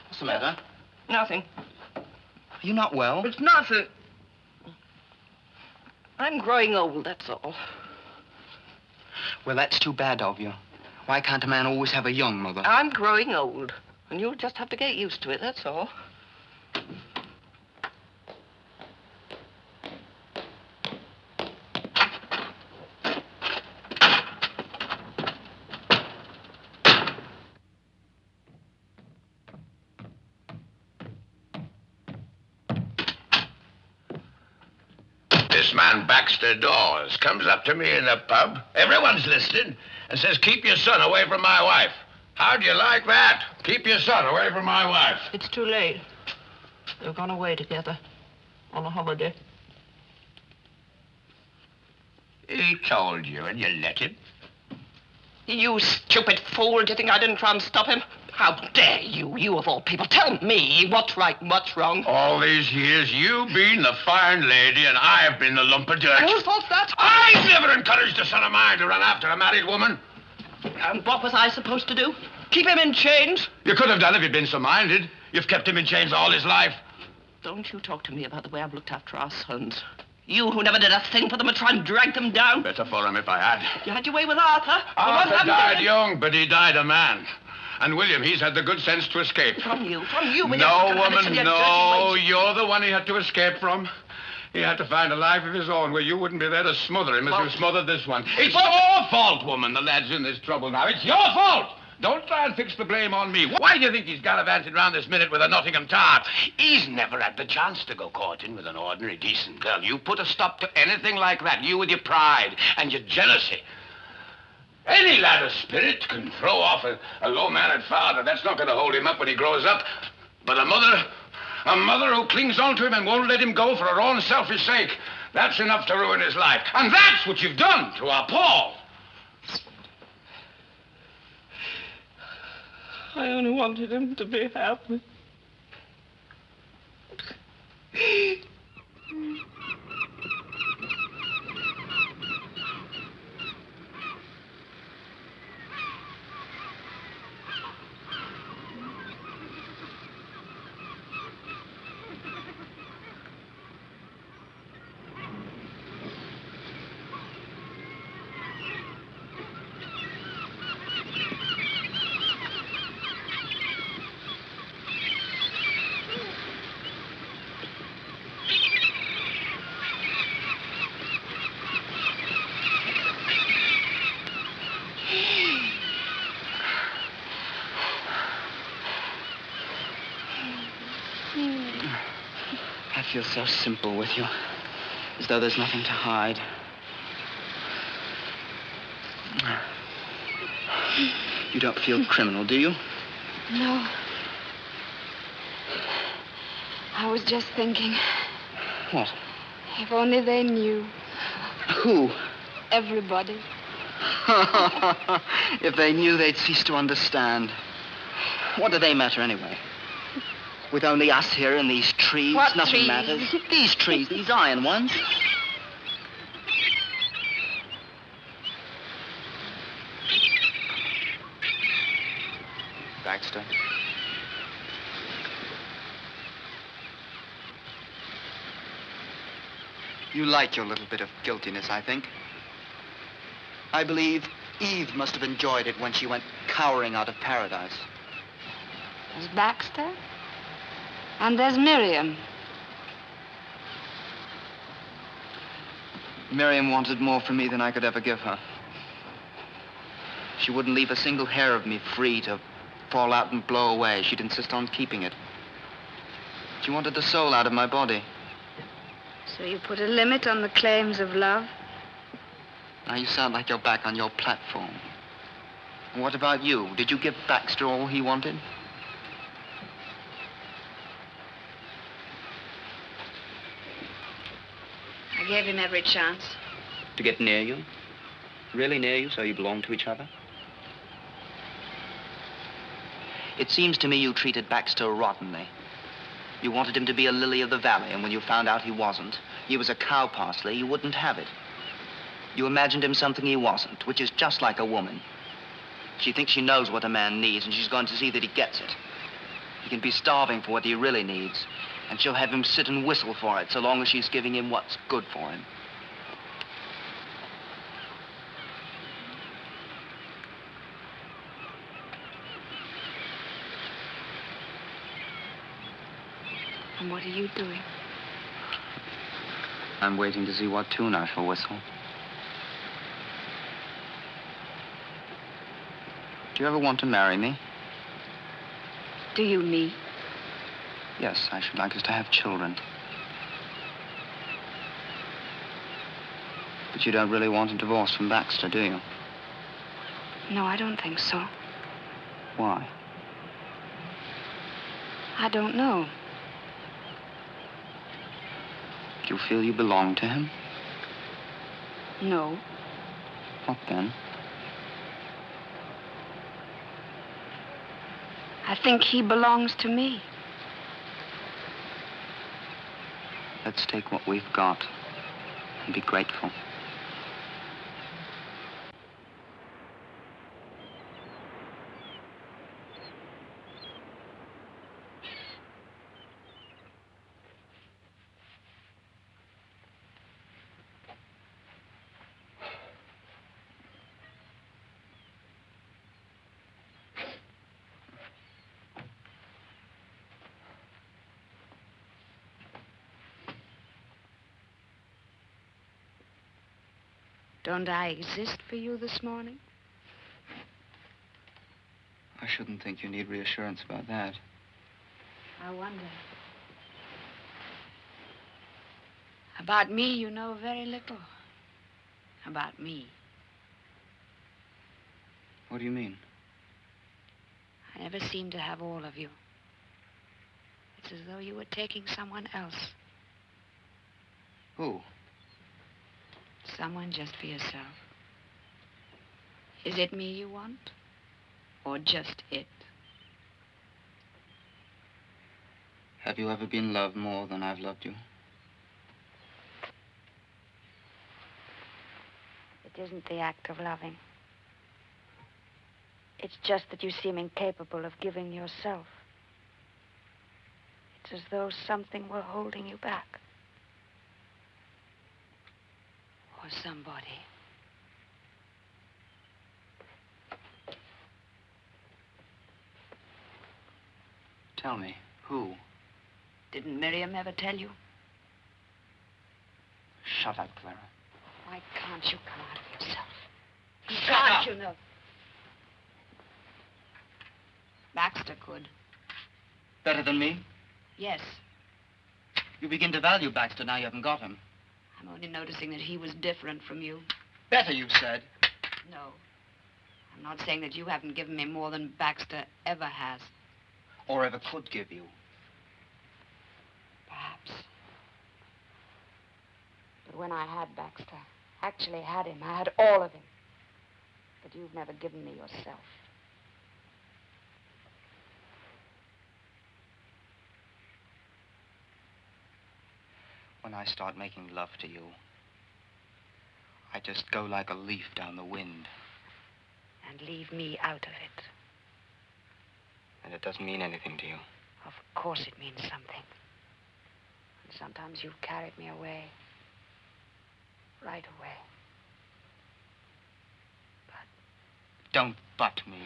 Speaker 3: What's the matter?
Speaker 2: Nothing.
Speaker 3: Are you not well?
Speaker 2: It's nothing. I'm growing old, that's all.
Speaker 3: Well, that's too bad of you. Why can't a man always have a young mother?
Speaker 2: I'm growing old, and you'll just have to get used to it, that's all.
Speaker 5: This man Baxter Dawes comes up to me in the pub. Everyone's listening and says, keep your son away from my wife. How do you like that? Keep your son away from my wife.
Speaker 2: It's too late. They've gone away together on a holiday.
Speaker 5: He told you and you let him.
Speaker 2: You stupid fool. Do you think I didn't try and stop him? How dare you, you of all people, tell me what's right and what's wrong.
Speaker 5: All these years, you've been the fine lady and I've been the lump of dirt.
Speaker 2: Whose fault's that?
Speaker 5: I've never encouraged a son of mine to run after a married woman.
Speaker 2: And what was I supposed to do? Keep him in chains?
Speaker 5: You could have done if you'd been so minded. You've kept him in chains all his life.
Speaker 2: Don't you talk to me about the way I've looked after our sons. You who never did a thing for them and try and drag them down.
Speaker 5: Better for him if I had.
Speaker 2: You had your way with Arthur.
Speaker 5: Arthur died young, but he died a man. And William, he's had the good sense to escape.
Speaker 2: From you with
Speaker 5: no,
Speaker 2: your
Speaker 5: woman, no. You're the one he had to escape from. He had to find a life of his own where you wouldn't be there to smother him as you smothered this one. It's your fault, woman, the lad's in this trouble now. It's your fault. Don't try and fix the blame on me. Why do you think he's gallivanting around this minute with a Nottingham tart? He's never had the chance to go courting with an ordinary, decent girl. You put a stop to anything like that. You with your pride and your jealousy. Any lad of spirit can throw off a low-mannered father. That's not going to hold him up when he grows up. But a mother who clings on to him and won't let him go for her own selfish sake, that's enough to ruin his life. And that's what you've done to our Paul.
Speaker 2: I only wanted him to be happy.
Speaker 3: I feel so simple with you, as though there's nothing to hide. You don't feel criminal, do you?
Speaker 10: No. I was just thinking,
Speaker 3: What?
Speaker 10: if only they knew.
Speaker 3: Who?
Speaker 10: Everybody.
Speaker 3: If they knew, they'd cease to understand. What do they matter anyway? With only us here and these trees,
Speaker 10: What
Speaker 3: nothing
Speaker 10: trees?
Speaker 3: matters. These trees, these iron ones. Baxter. You like your little bit of guiltiness, I think. I believe Eve must have enjoyed it when she went cowering out of paradise.
Speaker 10: There's Baxter. And there's Miriam.
Speaker 3: Miriam wanted more from me than I could ever give her. She wouldn't leave a single hair of me free to fall out and blow away. She'd insist on keeping it. She wanted the soul out of my body.
Speaker 10: So you put a limit on the claims of love?
Speaker 3: Now you sound like you're back on your platform. And what about you? Did you give Baxter all he wanted?
Speaker 10: I gave him every chance.
Speaker 3: To get near you? Really near you, so you belong to each other? It seems to me you treated Baxter rottenly. You wanted him to be a lily of the valley, and when you found out he wasn't, he was a cow parsley, you wouldn't have it. You imagined him something he wasn't, which is just like a woman. She thinks she knows what a man needs, and she's going to see that he gets it. He can be starving for what he really needs, and she'll have him sit and whistle for it so long as she's giving him what's good for him.
Speaker 10: And what are you doing?
Speaker 3: I'm waiting to see what tune I shall whistle. Do you ever want to marry me?
Speaker 10: Do you, me?
Speaker 3: Yes, I should like us to have children. But you don't really want a divorce from Baxter, do you?
Speaker 10: No, I don't think so.
Speaker 3: Why?
Speaker 10: I don't know.
Speaker 3: Do you feel you belong to him?
Speaker 10: No.
Speaker 3: What then?
Speaker 10: I think he belongs to me.
Speaker 3: Let's take what we've got and be grateful.
Speaker 10: Don't I exist for you this morning?
Speaker 3: I shouldn't think you need reassurance about that.
Speaker 10: I wonder. About me, you know very little. About me.
Speaker 3: What do you mean?
Speaker 10: I never seem to have all of you. It's as though you were taking someone else.
Speaker 3: Who?
Speaker 10: Someone just for yourself. Is it me you want? Or just it?
Speaker 3: Have you ever been loved more than I've loved you?
Speaker 10: It isn't the act of loving. It's just that you seem incapable of giving yourself. It's as though something were holding you back. Or somebody.
Speaker 3: Tell me, who?
Speaker 10: Didn't Miriam ever tell you?
Speaker 3: Shut up, Clara.
Speaker 10: Why can't you come out of yourself?
Speaker 3: Shut
Speaker 10: You know? Baxter could.
Speaker 3: Better than me?
Speaker 10: Yes.
Speaker 1: You begin to value Baxter now you haven't got him.
Speaker 11: I'm only noticing that he was different from you.
Speaker 1: Better, you said.
Speaker 11: No. I'm not saying that you haven't given me more than Baxter ever has.
Speaker 1: Or ever could give you.
Speaker 11: Perhaps. But when I had Baxter, actually had him, I had all of him. But you've never given me yourself.
Speaker 1: When I start making love to you, I just go like a leaf down the wind.
Speaker 11: And leave me out of it.
Speaker 1: And it doesn't mean anything to you.
Speaker 11: Of course it means something. And sometimes you've carried me away. Right away.
Speaker 1: Don't butt me.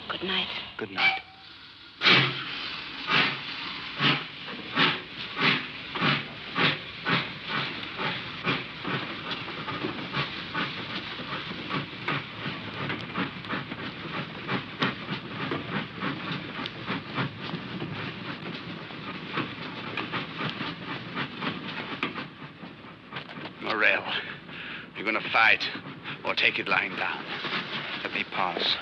Speaker 11: Good night.
Speaker 1: Good night.
Speaker 12: Morel, you're going to fight or take it lying down.
Speaker 1: Let me pass.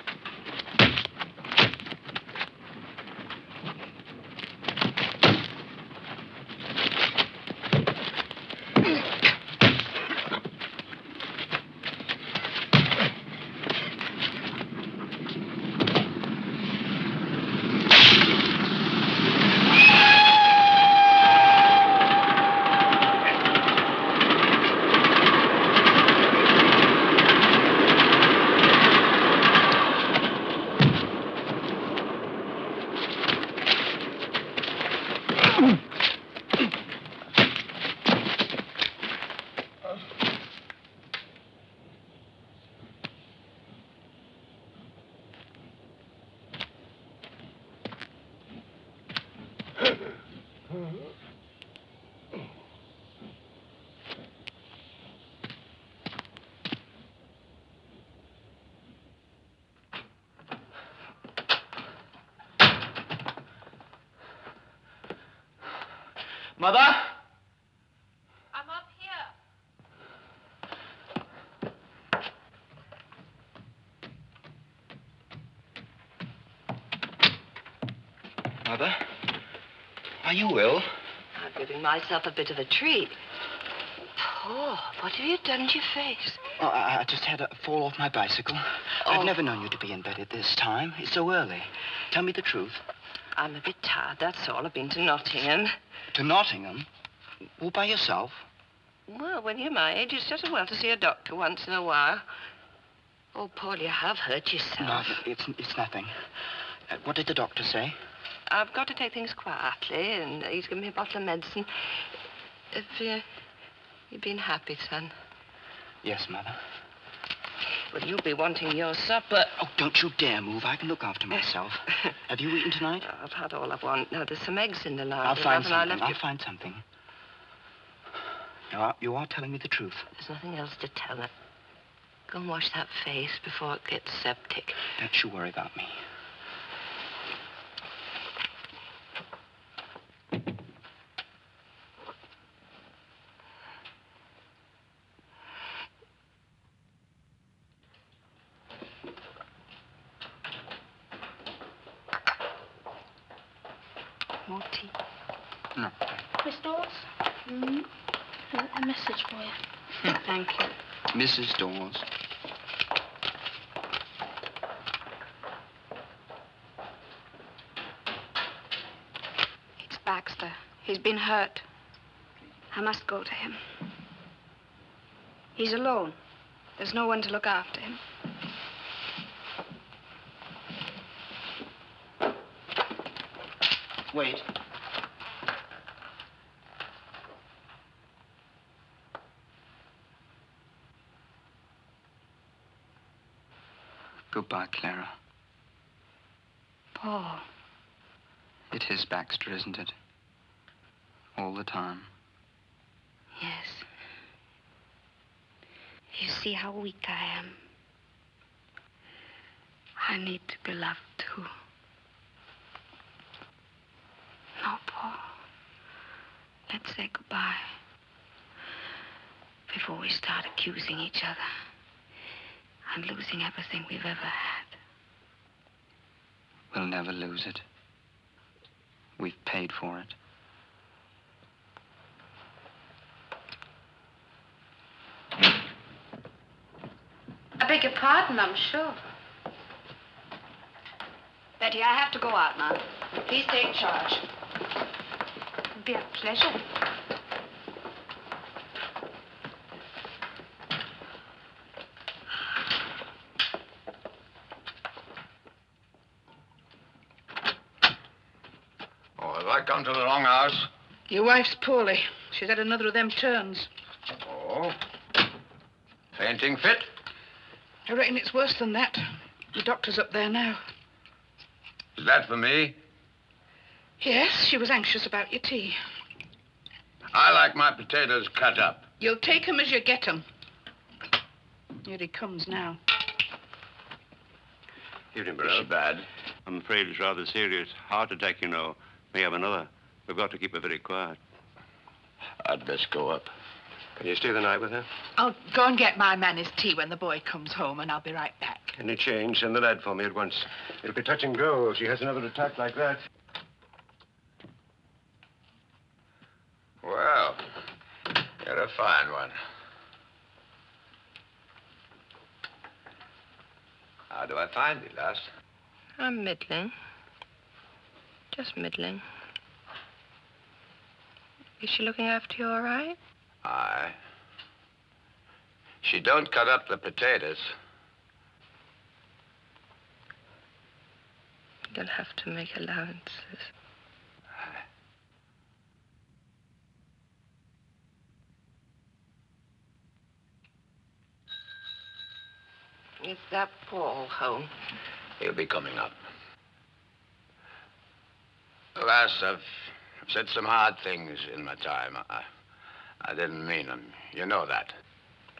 Speaker 1: Mother?
Speaker 2: I'm up here.
Speaker 1: Mother? Are you ill?
Speaker 2: I'm giving myself a bit of a treat. Paul, what have you done to your face?
Speaker 1: Oh, I just had a fall off my bicycle. I've never known you to be in bed at this time. It's so early. Tell me the truth.
Speaker 2: I'm a bit tired, that's all. I've been to Nottingham.
Speaker 1: To Nottingham? All by yourself?
Speaker 2: Well, when you're my age, it's just as well to see a doctor once in a while. Oh, Paul, you have hurt yourself.
Speaker 1: No, it's nothing. What did the doctor say?
Speaker 2: I've got to take things quietly, and he's given me a bottle of medicine. If you've been happy, son.
Speaker 1: Yes, Mother.
Speaker 2: Well, you'll be wanting your supper.
Speaker 1: Oh, don't you dare move. I can look after myself. Have you eaten tonight?
Speaker 2: I've had all I want. Now, there's some eggs in the larder.
Speaker 1: I'll find something.
Speaker 2: I'll
Speaker 1: I'll find something. You are telling me the truth.
Speaker 2: There's nothing else to tell her. Go and wash that face before it gets septic.
Speaker 1: Don't you worry about me.
Speaker 2: More tea?
Speaker 1: No.
Speaker 13: Miss Dawes? A message for you.
Speaker 11: Thank you.
Speaker 1: Mrs. Dawes.
Speaker 11: It's Baxter. He's been hurt. I must go to him. He's alone. There's no one to look after him.
Speaker 3: Wait. Goodbye, Clara.
Speaker 10: Paul.
Speaker 3: It is Baxter, isn't it? All the time.
Speaker 10: Yes. You see how weak I am. I need to be loved, too. No, Paul. Let's say goodbye. Before we start accusing each other and losing everything we've ever had.
Speaker 3: We'll never lose it. We've paid for it.
Speaker 6: I beg your pardon, I'm sure. Betty, I have to go out now. Please take charge. It'll be a pleasure.
Speaker 5: Oh, have I come to the wrong house?
Speaker 15: Your wife's poorly. She's had another of them turns.
Speaker 5: Oh. Fainting fit?
Speaker 15: I reckon it's worse than that. The doctor's up there now.
Speaker 5: Is that for me?
Speaker 15: Yes, she was anxious about your tea.
Speaker 5: I like my potatoes cut up.
Speaker 15: You'll take 'em as you get 'em. Here he comes now.
Speaker 17: Evening,
Speaker 5: Is she bad?
Speaker 17: I'm afraid it's rather serious. Heart attack, you know. May have another. We've got to keep her very quiet.
Speaker 5: I'd best go up.
Speaker 17: Can you stay the night with her?
Speaker 15: I'll go and get my man his tea when the boy comes home, and I'll be right back.
Speaker 17: Any change, send the lad for me at once. It'll be touch and go if she has another attack like that.
Speaker 5: Well, you're a fine one. How do I find you, lass?
Speaker 2: I'm middling. Just middling. Is she looking after you all right?
Speaker 5: Aye. She don't cut up the potatoes.
Speaker 2: You'll have to make allowances. Is that Paul home?
Speaker 5: He'll be coming up. Lass, I've said some hard things in my time. I didn't mean them. You know that.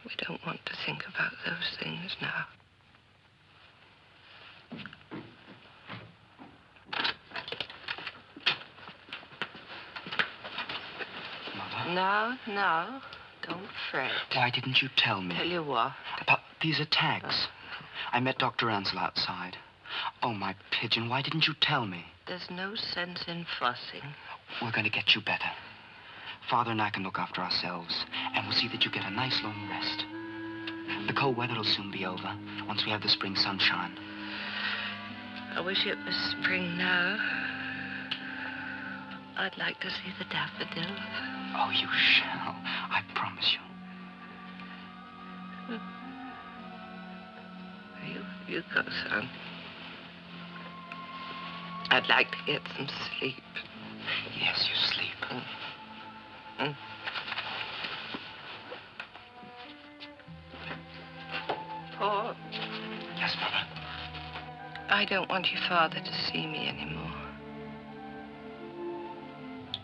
Speaker 2: We don't want to think about those things now.
Speaker 3: Mother?
Speaker 2: No, don't fret.
Speaker 3: Why didn't you tell me?
Speaker 2: Tell you what?
Speaker 3: About these attacks. I met Dr. Ansel outside. Oh, my pigeon, why didn't you tell me?
Speaker 2: There's no sense in fussing.
Speaker 3: We're going to get you better. Father and I can look after ourselves, and we'll see that you get a nice long rest. The cold weather will soon be over, once we have the spring sunshine.
Speaker 2: I wish it was spring now. I'd like to see the daffodils.
Speaker 3: Oh, you shall. I promise you.
Speaker 2: You go, son. I'd like to get some sleep.
Speaker 3: Yes, you sleep.
Speaker 2: Paul.
Speaker 3: Yes, Mother.
Speaker 2: I don't want your father to see me anymore.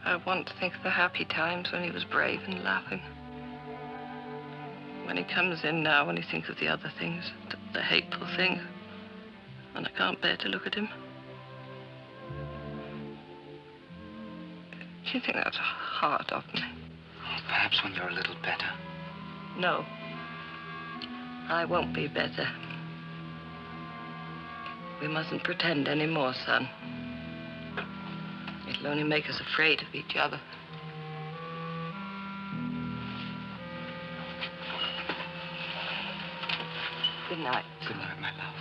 Speaker 2: I want to think of the happy times when he was brave and laughing. When he comes in now, when he thinks of the other things, the hateful things, and I can't bear to look at him. Do you think that's hard of me?
Speaker 3: Perhaps when you're a little better.
Speaker 2: No. I won't be better. We mustn't pretend anymore, son. It'll only make us afraid of each other. Good night.
Speaker 3: Good night, my love.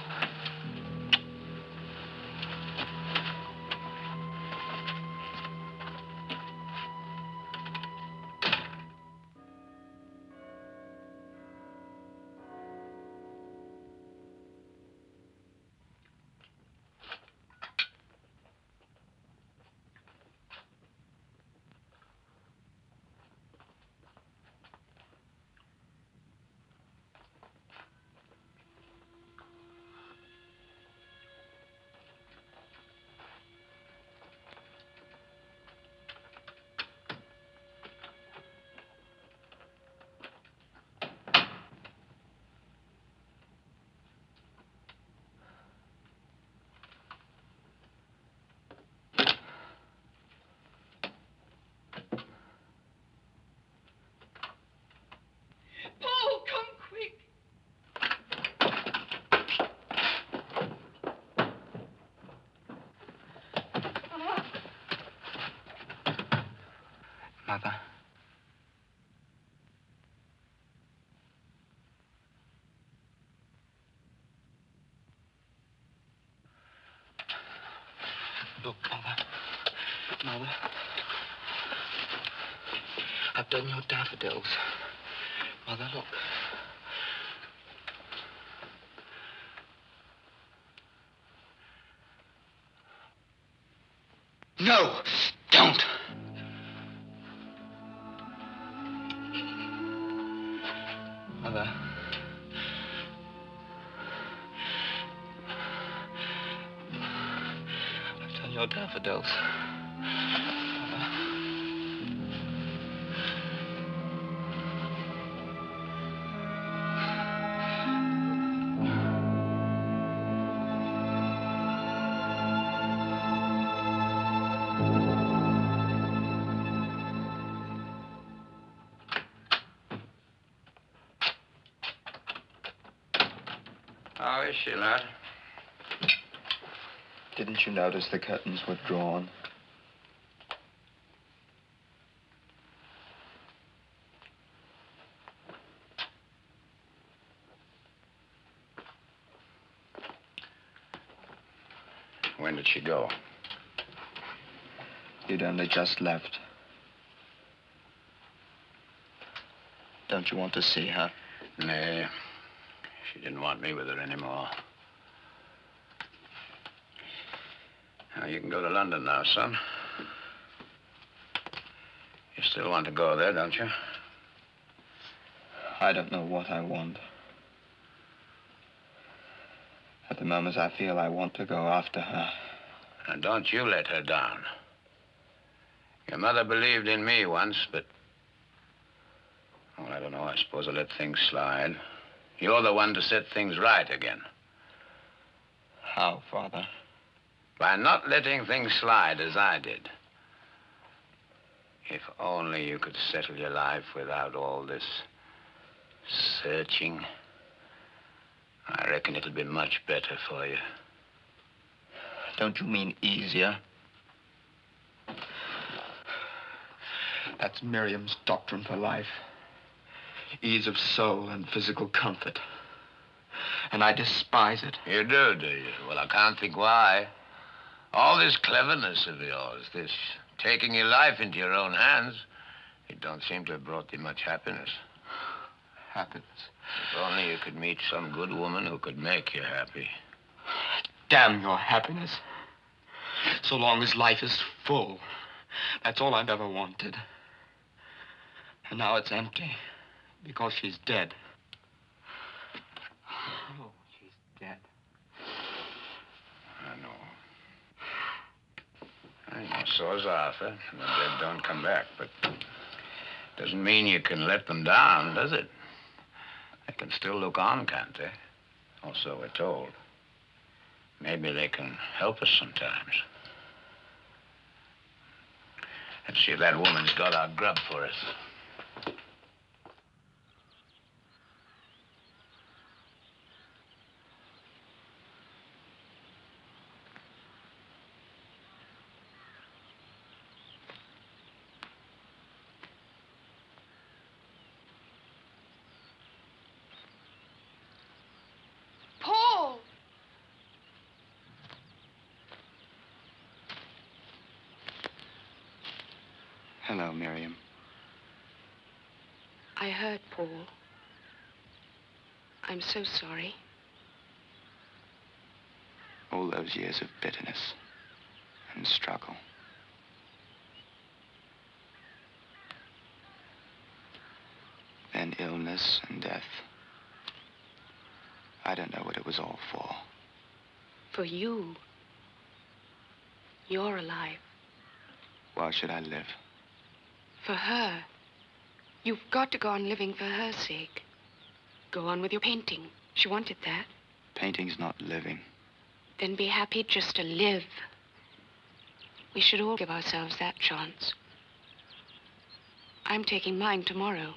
Speaker 3: Mother. Look, Mother. Mother. I've done your daffodils. Mother, look. No! Don't! Mother. I've done your daffodils.
Speaker 5: How is she, lad?
Speaker 3: Didn't you notice the curtains were drawn?
Speaker 5: When did she go?
Speaker 3: You'd only just left. Don't you want to see her?
Speaker 5: Nay. She didn't want me with her anymore. Now, you can go to London now, son. You still want to go there, don't you?
Speaker 3: I don't know what I want. At the moment, I feel I want to go after her.
Speaker 5: And don't you let her down. Your mother believed in me once, but... Well, I don't know. I suppose I let things slide. You're the one to set things right again.
Speaker 3: How, Father?
Speaker 5: By not letting things slide as I did. If only you could settle your life without all this searching. I reckon it'll be much better for you.
Speaker 3: Don't you mean easier? That's Miriam's doctrine for life. Ease of soul and physical comfort. And I despise it.
Speaker 5: You do you? Well, I can't think why. All this cleverness of yours, this taking your life into your own hands, it don't seem to have brought you much happiness.
Speaker 3: Happiness?
Speaker 5: If only you could meet some good woman who could make you happy.
Speaker 3: Damn your happiness. So long as life is full. That's all I've ever wanted. And now it's empty. Because she's dead. Oh, she's dead.
Speaker 5: I know, so's Arthur. The dead don't come back, but doesn't mean you can let them down, does it? They can still look on, can't they? Or so we're told. Maybe they can help us sometimes. Let's see if that woman's got our grub for us.
Speaker 10: Paul!
Speaker 3: Hello, Miriam.
Speaker 6: I heard, Paul. I'm so sorry.
Speaker 3: All those years of bitterness and struggle. Then illness and death. I don't know what it was all for.
Speaker 6: For you. You're alive.
Speaker 3: Why should I live?
Speaker 6: For her. You've got to go on living for her sake. Go on with your painting. She wanted that.
Speaker 3: Painting's not living.
Speaker 6: Then be happy just to live. We should all give ourselves that chance. I'm taking mine tomorrow.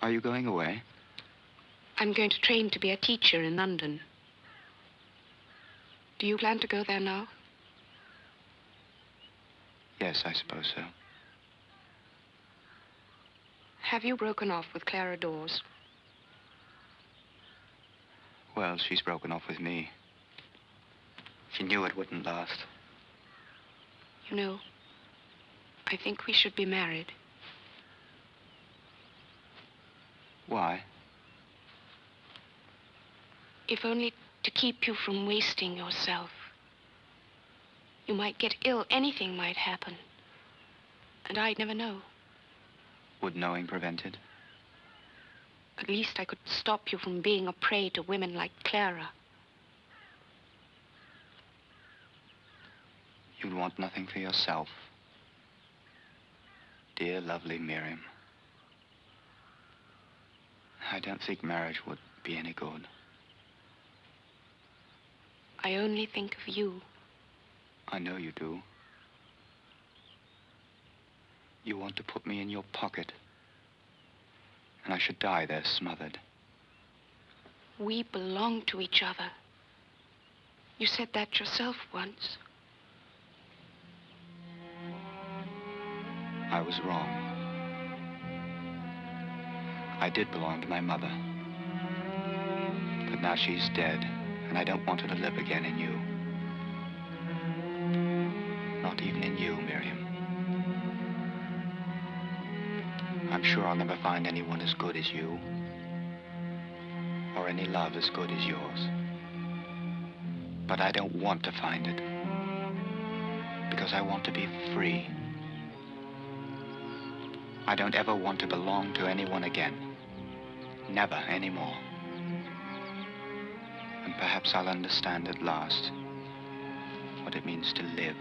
Speaker 3: Are you going away?
Speaker 6: I'm going to train to be a teacher in London. Do you plan to go there now?
Speaker 3: Yes, I suppose so.
Speaker 10: Have you broken off with Clara Dawes?
Speaker 3: Well, she's broken off with me. She knew it wouldn't last.
Speaker 10: You know, I think we should be married.
Speaker 3: Why?
Speaker 10: If only to keep you from wasting yourself. You might get ill, anything might happen. And I'd never know.
Speaker 3: Would knowing prevent it?
Speaker 10: At least I could stop you from being a prey to women like Clara.
Speaker 3: You'd want nothing for yourself. Dear, lovely Miriam. I don't think marriage would be any good.
Speaker 10: I only think of you.
Speaker 3: I know you do. You want to put me in your pocket. And I should die there smothered.
Speaker 10: We belong to each other. You said that yourself once.
Speaker 3: I was wrong. I did belong to my mother. But now she's dead, and I don't want her to live again in you. Not even in you, Miriam. I'm sure I'll never find anyone as good as you, or any love as good as yours. But I don't want to find it, because I want to be free. I don't ever want to belong to anyone again. Never anymore. And perhaps I'll understand at last what it means to live.